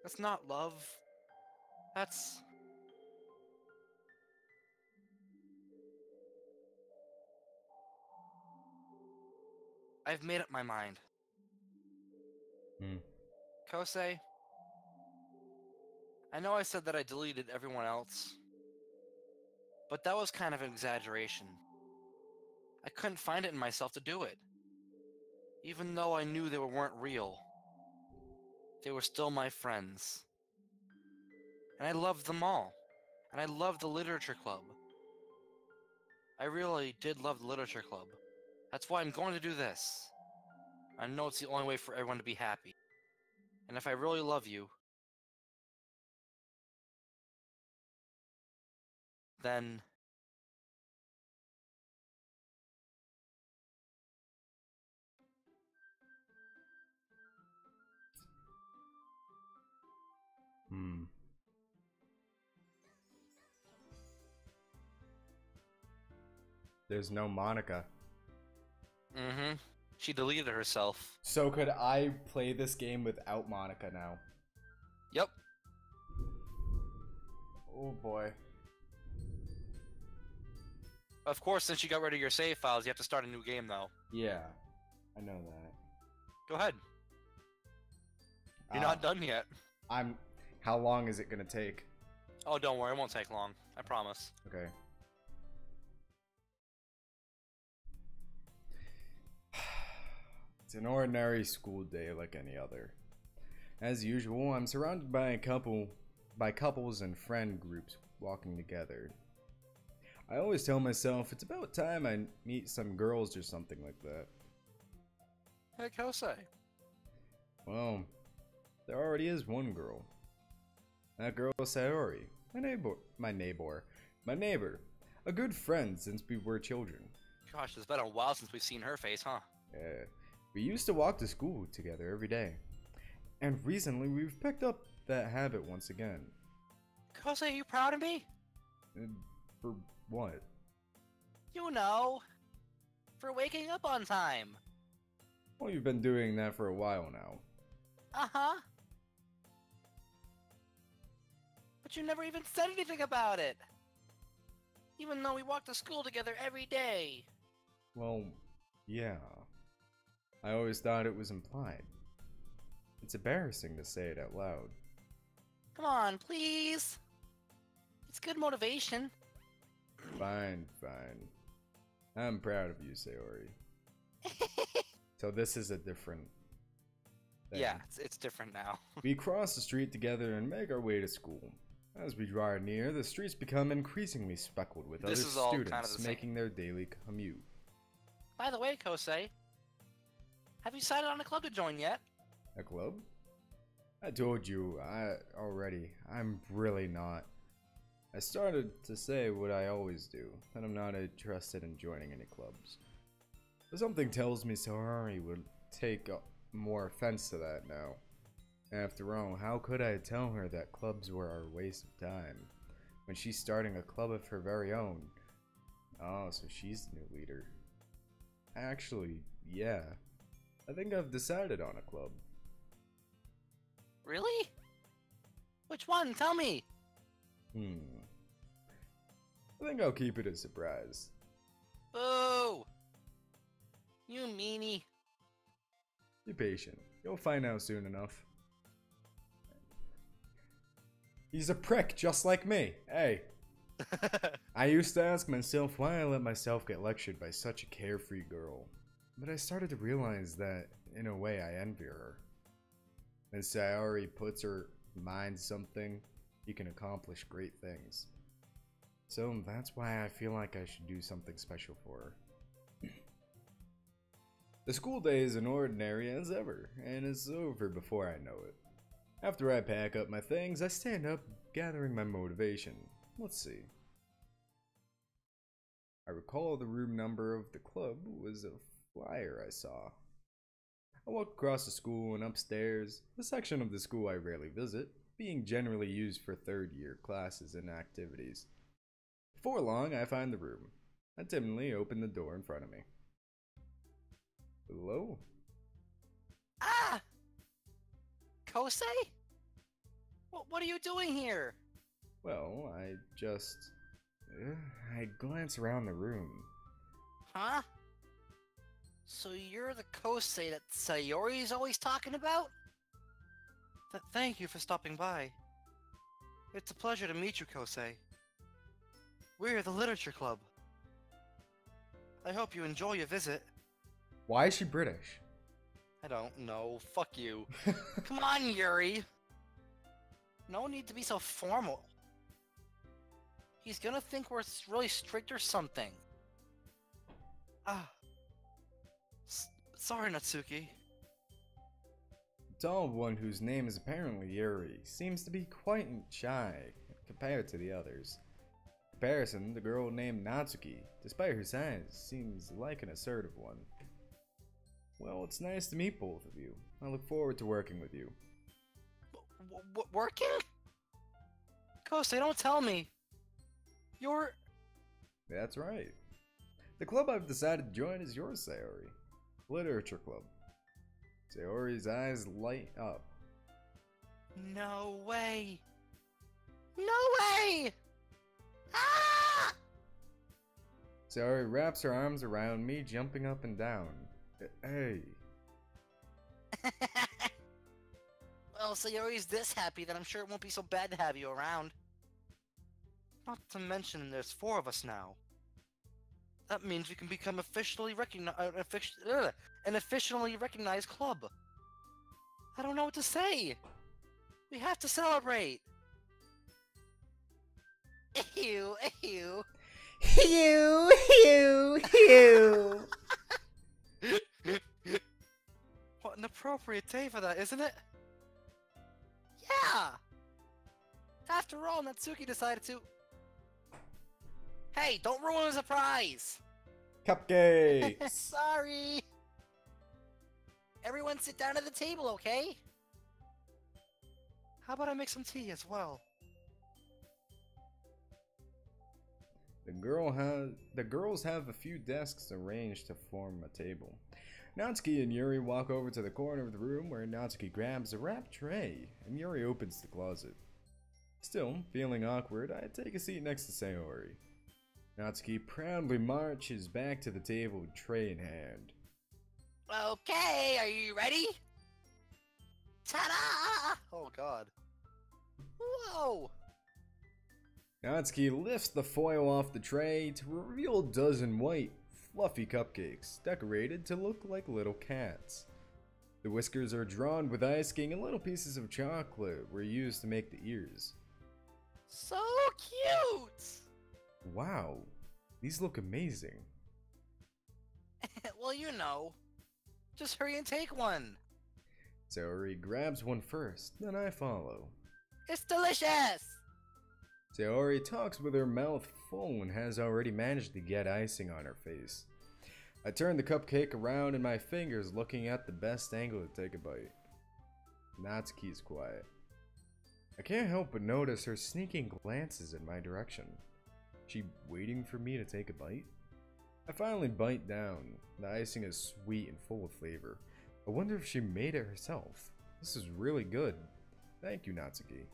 That's not love. That's... I've made up my mind. Kosei, I know I said that I deleted everyone else, but that was kind of an exaggeration. I couldn't find it in myself to do it. Even though I knew they weren't real. They were still my friends. And I loved them all. And I loved the literature club. I really did love the literature club. That's why I'm going to do this. I know it's the only way for everyone to be happy. And if I really love you, then... There's no Monica. She deleted herself. So could I play this game without Monica now? Yep. Oh boy. Of course, since you got rid of your save files, you have to start a new game, though. Yeah, I know that. Go ahead. You're not done yet. How long is it gonna take? Oh, don't worry, it won't take long. I promise. Okay. It's an ordinary school day like any other. As usual, I'm surrounded by couples and friend groups walking together. I always tell myself it's about time I meet some girls or something like that. Hey, Kosei. Well, there already is one girl. That girl is Sayori, my neighbor, a good friend since we were children. Gosh, it's been a while since we've seen her face, huh? Yeah, we used to walk to school together every day. And recently we've picked up that habit once again. Kosei, are you proud of me? For what? You know, for waking up on time. Well, you've been doing that for a while now. Uh-huh. But you never even said anything about it. Even though we walk to school together every day. Well, yeah. I always thought it was implied. It's embarrassing to say it out loud. Come on, please. It's good motivation. Fine. I'm proud of you, Sayori. So this is a different thing. Yeah, it's different now. We cross the street together and make our way to school. As we draw near, the streets become increasingly speckled with other students making their daily commute. By the way, Kosei, have you decided on a club to join yet? A club? I told you already. I'm really not. I started to say what I always do, that I'm not interested in joining any clubs. But something tells me Sayori would take more offense to that now. After all, how could I tell her that clubs were a waste of time, when she's starting a club of her very own? Oh, so she's the new leader. Actually, yeah. I think I've decided on a club. Really? Which one? Tell me! I think I'll keep it a surprise. Boo! You meanie. Be patient. You'll find out soon enough. He's a prick just like me. Hey, I used to ask myself why I let myself get lectured by such a carefree girl. But I started to realize that, in a way, I envy her. When Sayori puts her mind to something, she can accomplish great things. So that's why I feel like I should do something special for her. The school day is an ordinary as ever, and it's over before I know it. After I pack up my things, I stand up, gathering my motivation. Let's see. I recall the room number of the club was a flyer I saw. I walk across the school and upstairs, a section of the school I rarely visit, being generally used for third-year classes and activities. Before long, I find the room. I timidly open the door in front of me. Hello? Ah! Kosei? What are you doing here? Well, I glance around the room. Huh? So you're the Kosei that Sayori's always talking about? Thank you for stopping by. It's a pleasure to meet you, Kosei. We're the Literature Club. I hope you enjoy your visit. Why is she British? I don't know. Fuck you. Come on, Yuri. No need to be so formal. He's gonna think we're really strict or something. Ah. Sorry, Natsuki. The tall one, whose name is apparently Yuri, seems to be quite shy compared to the others. In comparison, the girl named Natsuki, despite her size, seems like an assertive one. Well, it's nice to meet both of you. I look forward to working with you. Working? Kosei, don't tell me. You're... That's right. The club I've decided to join is yours, Sayori. Literature Club. Sayori's eyes light up. No way. No way! Ah! Sayori wraps her arms around me, jumping up and down. Hey. Well, Sayori's this happy that I'm sure it won't be so bad to have you around. Not to mention there's 4 of us now. That means we can become an officially recognized club. I don't know what to say. We have to celebrate. Ew, ew. Ew, ew, ew. What an appropriate day for that, isn't it? Yeah! After all, Natsuki decided to... Hey, don't ruin the surprise! Cupcakes! Sorry! Everyone sit down at the table, okay? How about I make some tea as well? The girls have a few desks arranged to form a table. Natsuki and Yuri walk over to the corner of the room where Natsuki grabs a wrapped tray and Yuri opens the closet. Still, feeling awkward, I take a seat next to Sayori. Natsuki proudly marches back to the table with tray in hand. Okay, are you ready? Ta-da! Oh god. Whoa! Natsuki lifts the foil off the tray to reveal a dozen white, fluffy cupcakes, decorated to look like little cats. The whiskers are drawn with icing and little pieces of chocolate were used to make the ears. So cute! Wow, these look amazing. Well, you know. Just hurry and take one. Sayori grabs one first, then I follow. It's delicious! Sayori talks with her mouth full and has already managed to get icing on her face. I turn the cupcake around in my fingers, looking at the best angle to take a bite. Natsuki's quiet. I can't help but notice her sneaking glances in my direction. She waiting for me to take a bite? I finally bite down. The icing is sweet and full of flavor. I wonder if she made it herself. This is really good. Thank you, Natsuki.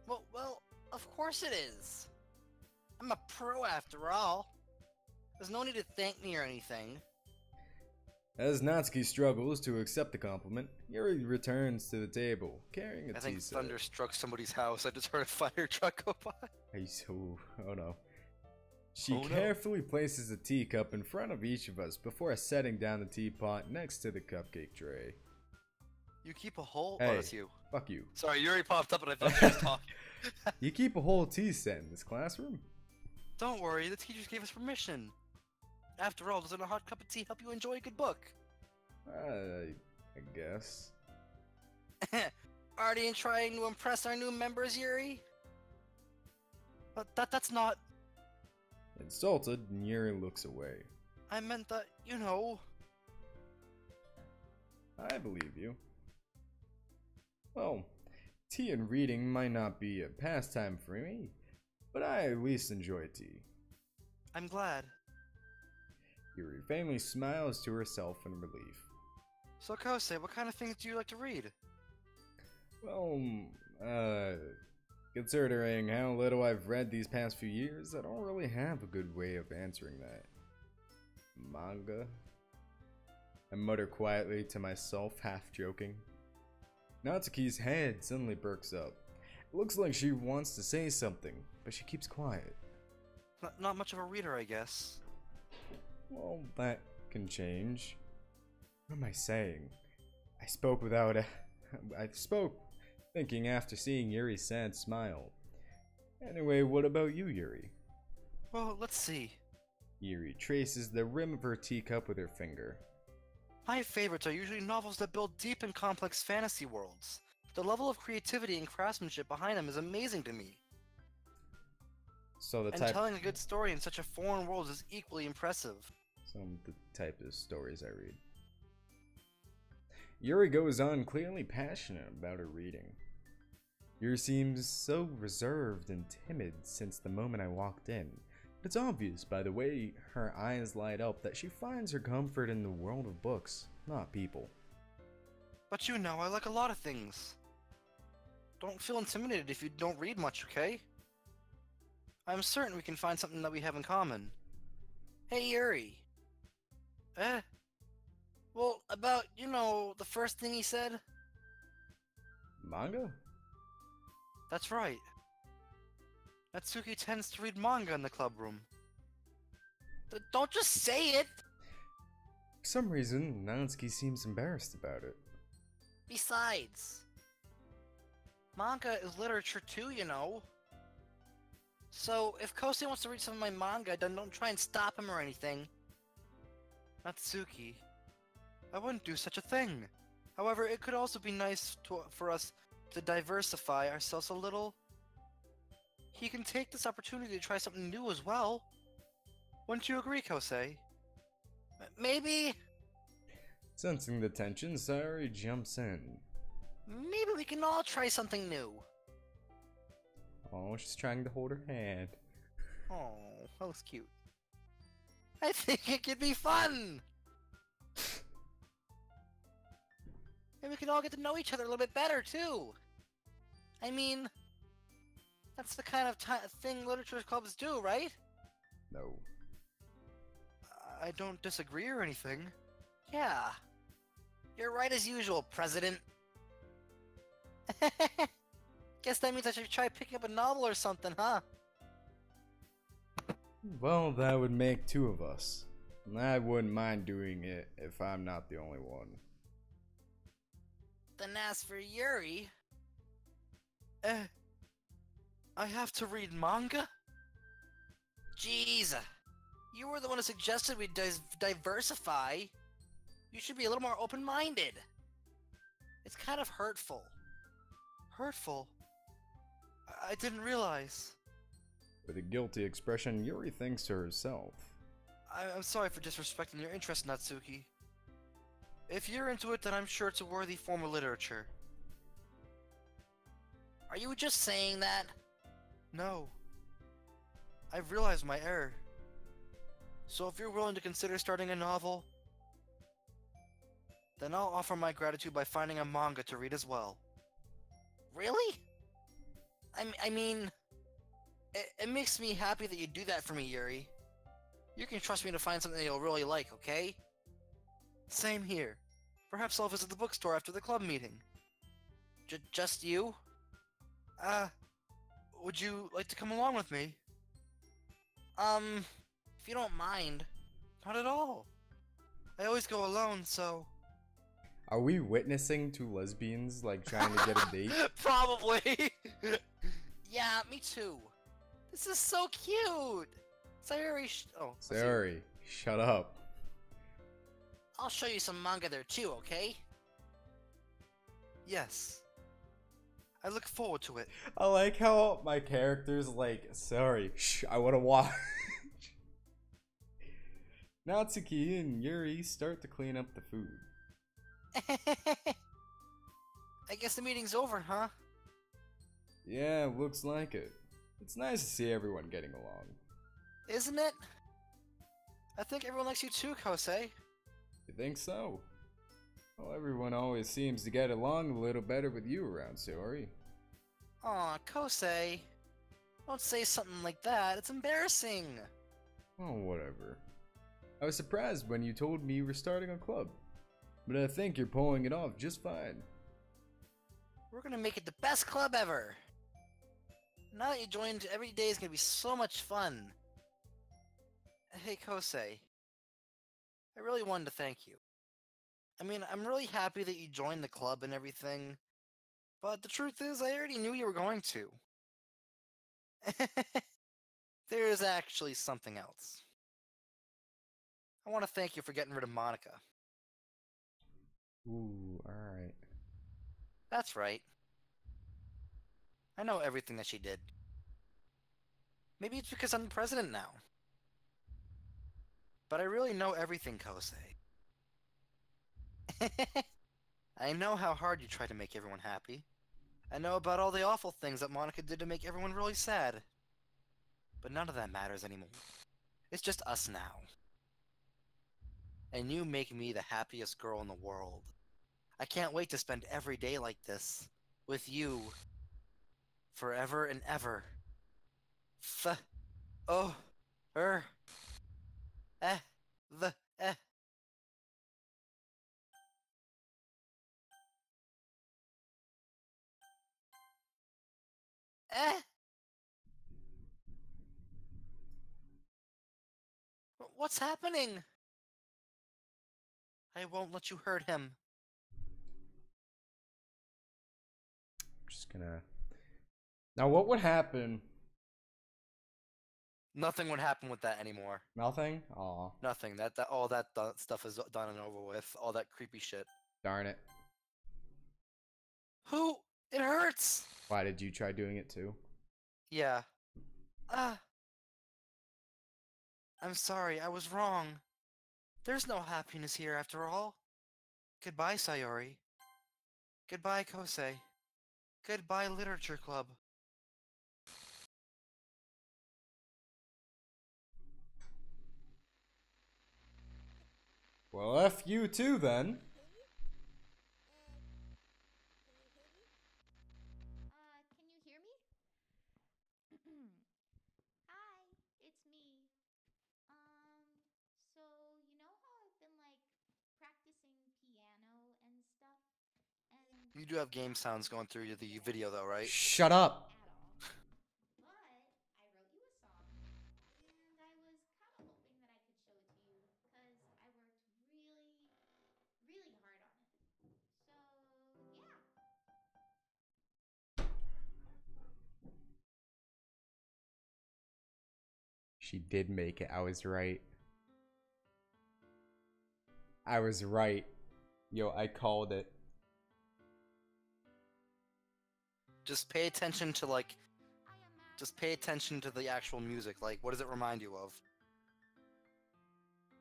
Well, of course it is. I'm a pro after all. There's no need to thank me or anything. As Natsuki struggles to accept the compliment, Yuri returns to the table, carrying a I tea think set. thunder struck somebody's house. I just heard a fire truck go by. Oh no. She Oh no. carefully places a teacup in front of each of us before setting down the teapot next to the cupcake tray. You keep a whole... Hey, Oh, that's you. fuck you. Sorry, Yuri popped up and I thought she was talking. You keep a whole tea set in this classroom? Don't worry, the teachers gave us permission. After all, doesn't a hot cup of tea help you enjoy a good book? I guess. Already trying to impress our new members, Yuri? But that's not... Insulted, Yuri looks away. I meant that, you know... I believe you. Well, tea and reading might not be a pastime for me, but I at least enjoy tea. I'm glad. Yuri faintly smiles to herself in relief. So Kosei, what kind of things do you like to read? Well, considering how little I've read these past few years, I don't really have a good way of answering that. Manga? I mutter quietly to myself, half joking. Natsuki's head suddenly perks up. It looks like she wants to say something, but she keeps quiet. Not much of a reader, I guess. Well, that can change. What am I saying? I spoke thinking after seeing Yuri's sad smile. Anyway, what about you, Yuri? Well, let's see. Yuri traces the rim of her teacup with her finger. My favorites are usually novels that build deep and complex fantasy worlds. The level of creativity and craftsmanship behind them is amazing to me. So And telling a good story in such a foreign world is equally impressive. Some of the type of stories I read. Yuri goes on, clearly passionate about her reading. Yuri seems so reserved and timid since the moment I walked in. It's obvious by the way her eyes light up that she finds her comfort in the world of books, not people. But you know, I like a lot of things. Don't feel intimidated if you don't read much, okay? I'm certain we can find something that we have in common. Hey, Yuri. Well, about, you know, the first thing he said? Manga? That's right. Natsuki tends to read manga in the club room. Don't just say it! For some reason, Natsuki seems embarrassed about it. Besides, manga is literature too, you know. So, if Kosei wants to read some of my manga, then don't try and stop him or anything. Natsuki, I wouldn't do such a thing. However, it could also be nice for us to diversify ourselves a little. He can take this opportunity to try something new as well. Wouldn't you agree, Kosei? Maybe... Sensing the tension, Sayori jumps in. Maybe we can all try something new. Oh, she's trying to hold her hand. Oh, that was cute. I think it could be fun! And we can all get to know each other a little bit better, too. I mean, that's the kind of thing literature clubs do, right? No. I don't disagree or anything. Yeah. You're right as usual, President. Guess that means I should try picking up a novel or something, huh? Well, that would make two of us. I wouldn't mind doing it if I'm not the only one. Then as for Yuri... I have to read manga? Jeez, you were the one who suggested we diversify. You should be a little more open-minded. It's kind of hurtful. Hurtful? I didn't realize. With a guilty expression, Yuri thinks to herself. I'm sorry for disrespecting your interest, Natsuki. If you're into it, then I'm sure it's a worthy form of literature. Are you just saying that? No. I've realized my error. So if you're willing to consider starting a novel, then I'll offer my gratitude by finding a manga to read as well. Really? I mean, it makes me happy that you do that for me, Yuri. You can trust me to find something you'll really like, okay? Same here. Perhaps I'll visit the bookstore after the club meeting. Just you? Uh, would you like to come along with me? If you don't mind. Not at all. I always go alone, so... Are we witnessing two lesbians like trying to get a date? Probably! Yeah, me too. This is so cute! Sayori Sorry, shut up. I'll show you some manga there too, okay? Yes. I look forward to it. I like how my character's like, sorry, I wanna watch. Natsuki and Yuri start to clean up the food. I guess the meeting's over, huh? Yeah, looks like it. It's nice to see everyone getting along. Isn't it? I think everyone likes you too, Kosei. You think so? Well, everyone always seems to get along a little better with you around, Sayori. Aw, Kosei. Don't say something like that. It's embarrassing. Oh, whatever. I was surprised when you told me you were starting a club, but I think you're pulling it off just fine. We're gonna make it the best club ever. Now that you joined, every day is gonna be so much fun. Hey, Kosei. I really wanted to thank you. I mean, I'm really happy that you joined the club and everything, but the truth is, I already knew you were going to. There's actually something else. I want to thank you for getting rid of Monica. Ooh, alright. That's right. I know everything that she did. Maybe it's because I'm president now. But I really know everything, Kosei. I know how hard you try to make everyone happy. I know about all the awful things that Monica did to make everyone really sad. But none of that matters anymore. It's just us now. And you make me the happiest girl in the world. I can't wait to spend every day like this. With you. Forever and ever. Oh. Eh. The. Eh. Eh. What's happening? I won't let you hurt him. Just gonna... Now what would happen? Nothing would happen with that anymore. Nothing? Aw. Nothing. All that stuff is done and over with. All that creepy shit. Darn it. Who? It hurts! Why did you try doing it too? Yeah. Ah. I'm sorry, I was wrong. There's no happiness here after all. Goodbye, Sayori. Goodbye, Kosei. Goodbye, Literature Club. Well, F you too then. Can you hear me? Hi, it's me. So you know how I've been like practicing piano and stuff? And You do have game sounds going through the video though, right? Shut up. at all. But I wrote you a song, and I was kind of hoping that I could show it to you because I worked really, really hard on it. So, yeah. She did make it. I was right. I was right. Yo, I called it. Just pay attention to just pay attention to the actual music. Like, what does it remind you of?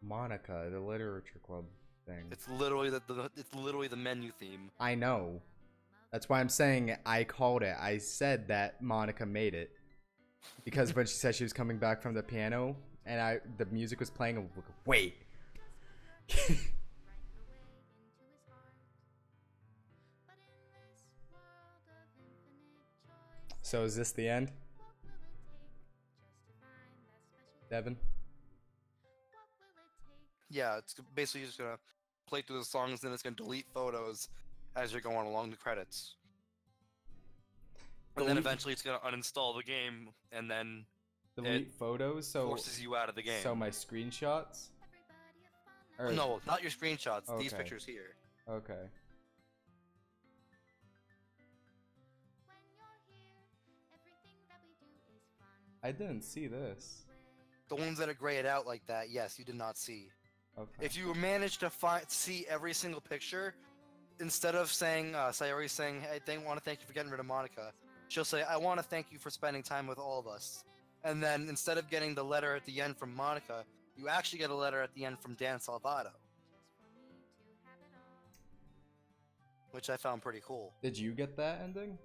Monica, the literature club thing. It's literally the menu theme. I know. That's why I'm saying I called it. I said that Monica made it. Because when she said she was coming back from the piano and the music was playing, I'm like, wait. So is this the end? Devin? Yeah, it's basically just gonna play through the songs, and it's gonna delete photos as you're going along the credits. And then Delete- eventually it's gonna uninstall the game, and then delete photos, so forces you out of the game. So my screenshots. Or, No, not your screenshots. These Okay. pictures here. Okay. I didn't see this. The ones that are grayed out like that, yes, you did not see. Okay. If you manage to see every single picture, instead of saying, Sayori saying, "Hey, want to thank you for getting rid of Monica," she'll say, "I want to thank you for spending time with all of us." And then instead of getting the letter at the end from Monica, you actually get a letter at the end from Dan Salvato, which I found pretty cool. Did you get that ending?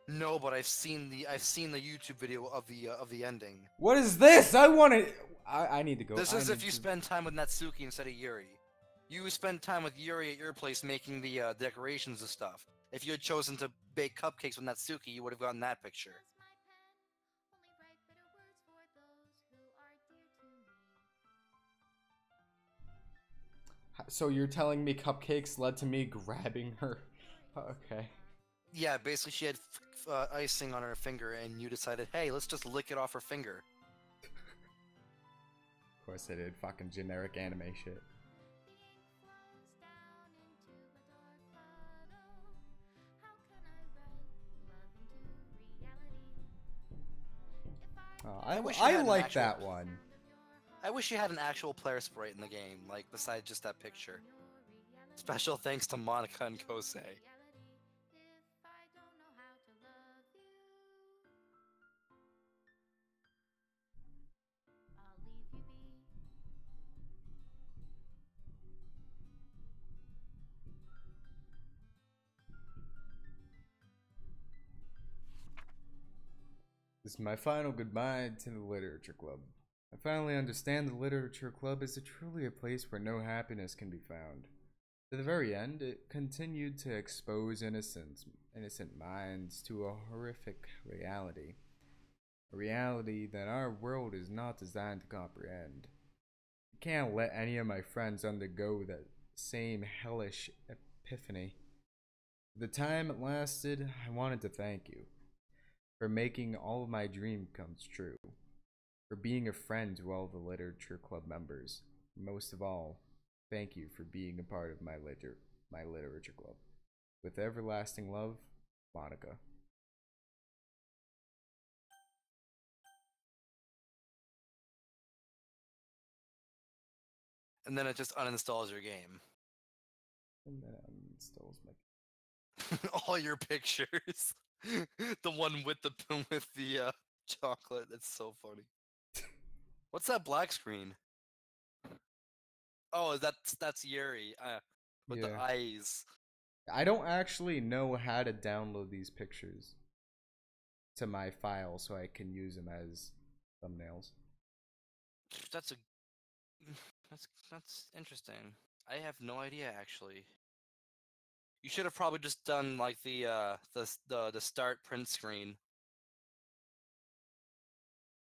No, but I've seen the YouTube video of the ending. What is this? I want to. I need to go. This I is if need you to- spend time with Natsuki instead of Yuri. You spend time with Yuri at your place making the decorations and stuff. If you had chosen to bake cupcakes with Natsuki, you would have gotten that picture. So you're telling me cupcakes led to me grabbing her? Okay. Yeah, basically she had icing on her finger, and you decided, hey, let's just lick it off her finger. Of course I did. Fucking generic anime shit. Oh, I wish you had I an like actual- that one. I wish you had an actual player sprite in the game, like besides just that picture. Special thanks to Monica and Kosei. This is my final goodbye to the Literature Club. I finally understand the Literature Club is truly a place where no happiness can be found. To the very end, it continued to expose innocent minds to a horrific reality. A reality that our world is not designed to comprehend. I can't let any of my friends undergo that same hellish epiphany. The time it lasted, I wanted to thank you for making all of my dreams come true, for being a friend to all the Literature Club members. Most of all, thank you for being a part of my Literature Club. With everlasting love, Monica. And then it just uninstalls your game. And then installs my. All your pictures. The one with the chocolate. That's so funny. What's that black screen? Oh, that's Yuri. With the Yeah. eyes. I don't actually know how to download these pictures to my file so I can use them as thumbnails. That's interesting. I have no idea actually. You should have probably just done like the start print screen.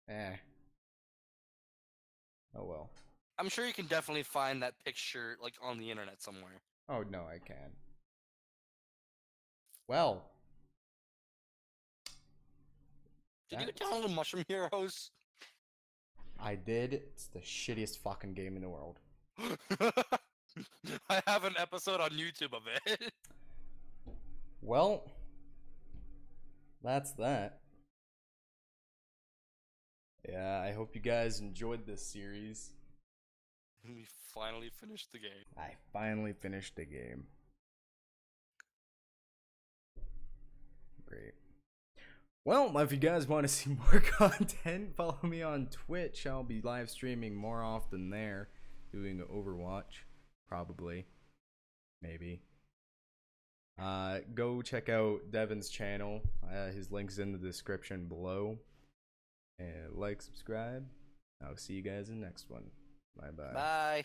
Eh. Oh well. I'm sure you can definitely find that picture like on the internet somewhere. Oh no, I can. Well. Did you That's- download Mushroom Heroes? I did. It's the shittiest fucking game in the world. I have an episode on YouTube of it. Well, that's that. Yeah, I hope you guys enjoyed this series. We finally finished the game. I finally finished the game. Great. Well, if you guys want to see more content, follow me on Twitch. I'll be live streaming more often there, doing Overwatch, probably, maybe. Go check out Devin's channel. His link's in the description below. And like, subscribe. I'll see you guys in the next one. Bye bye. Bye.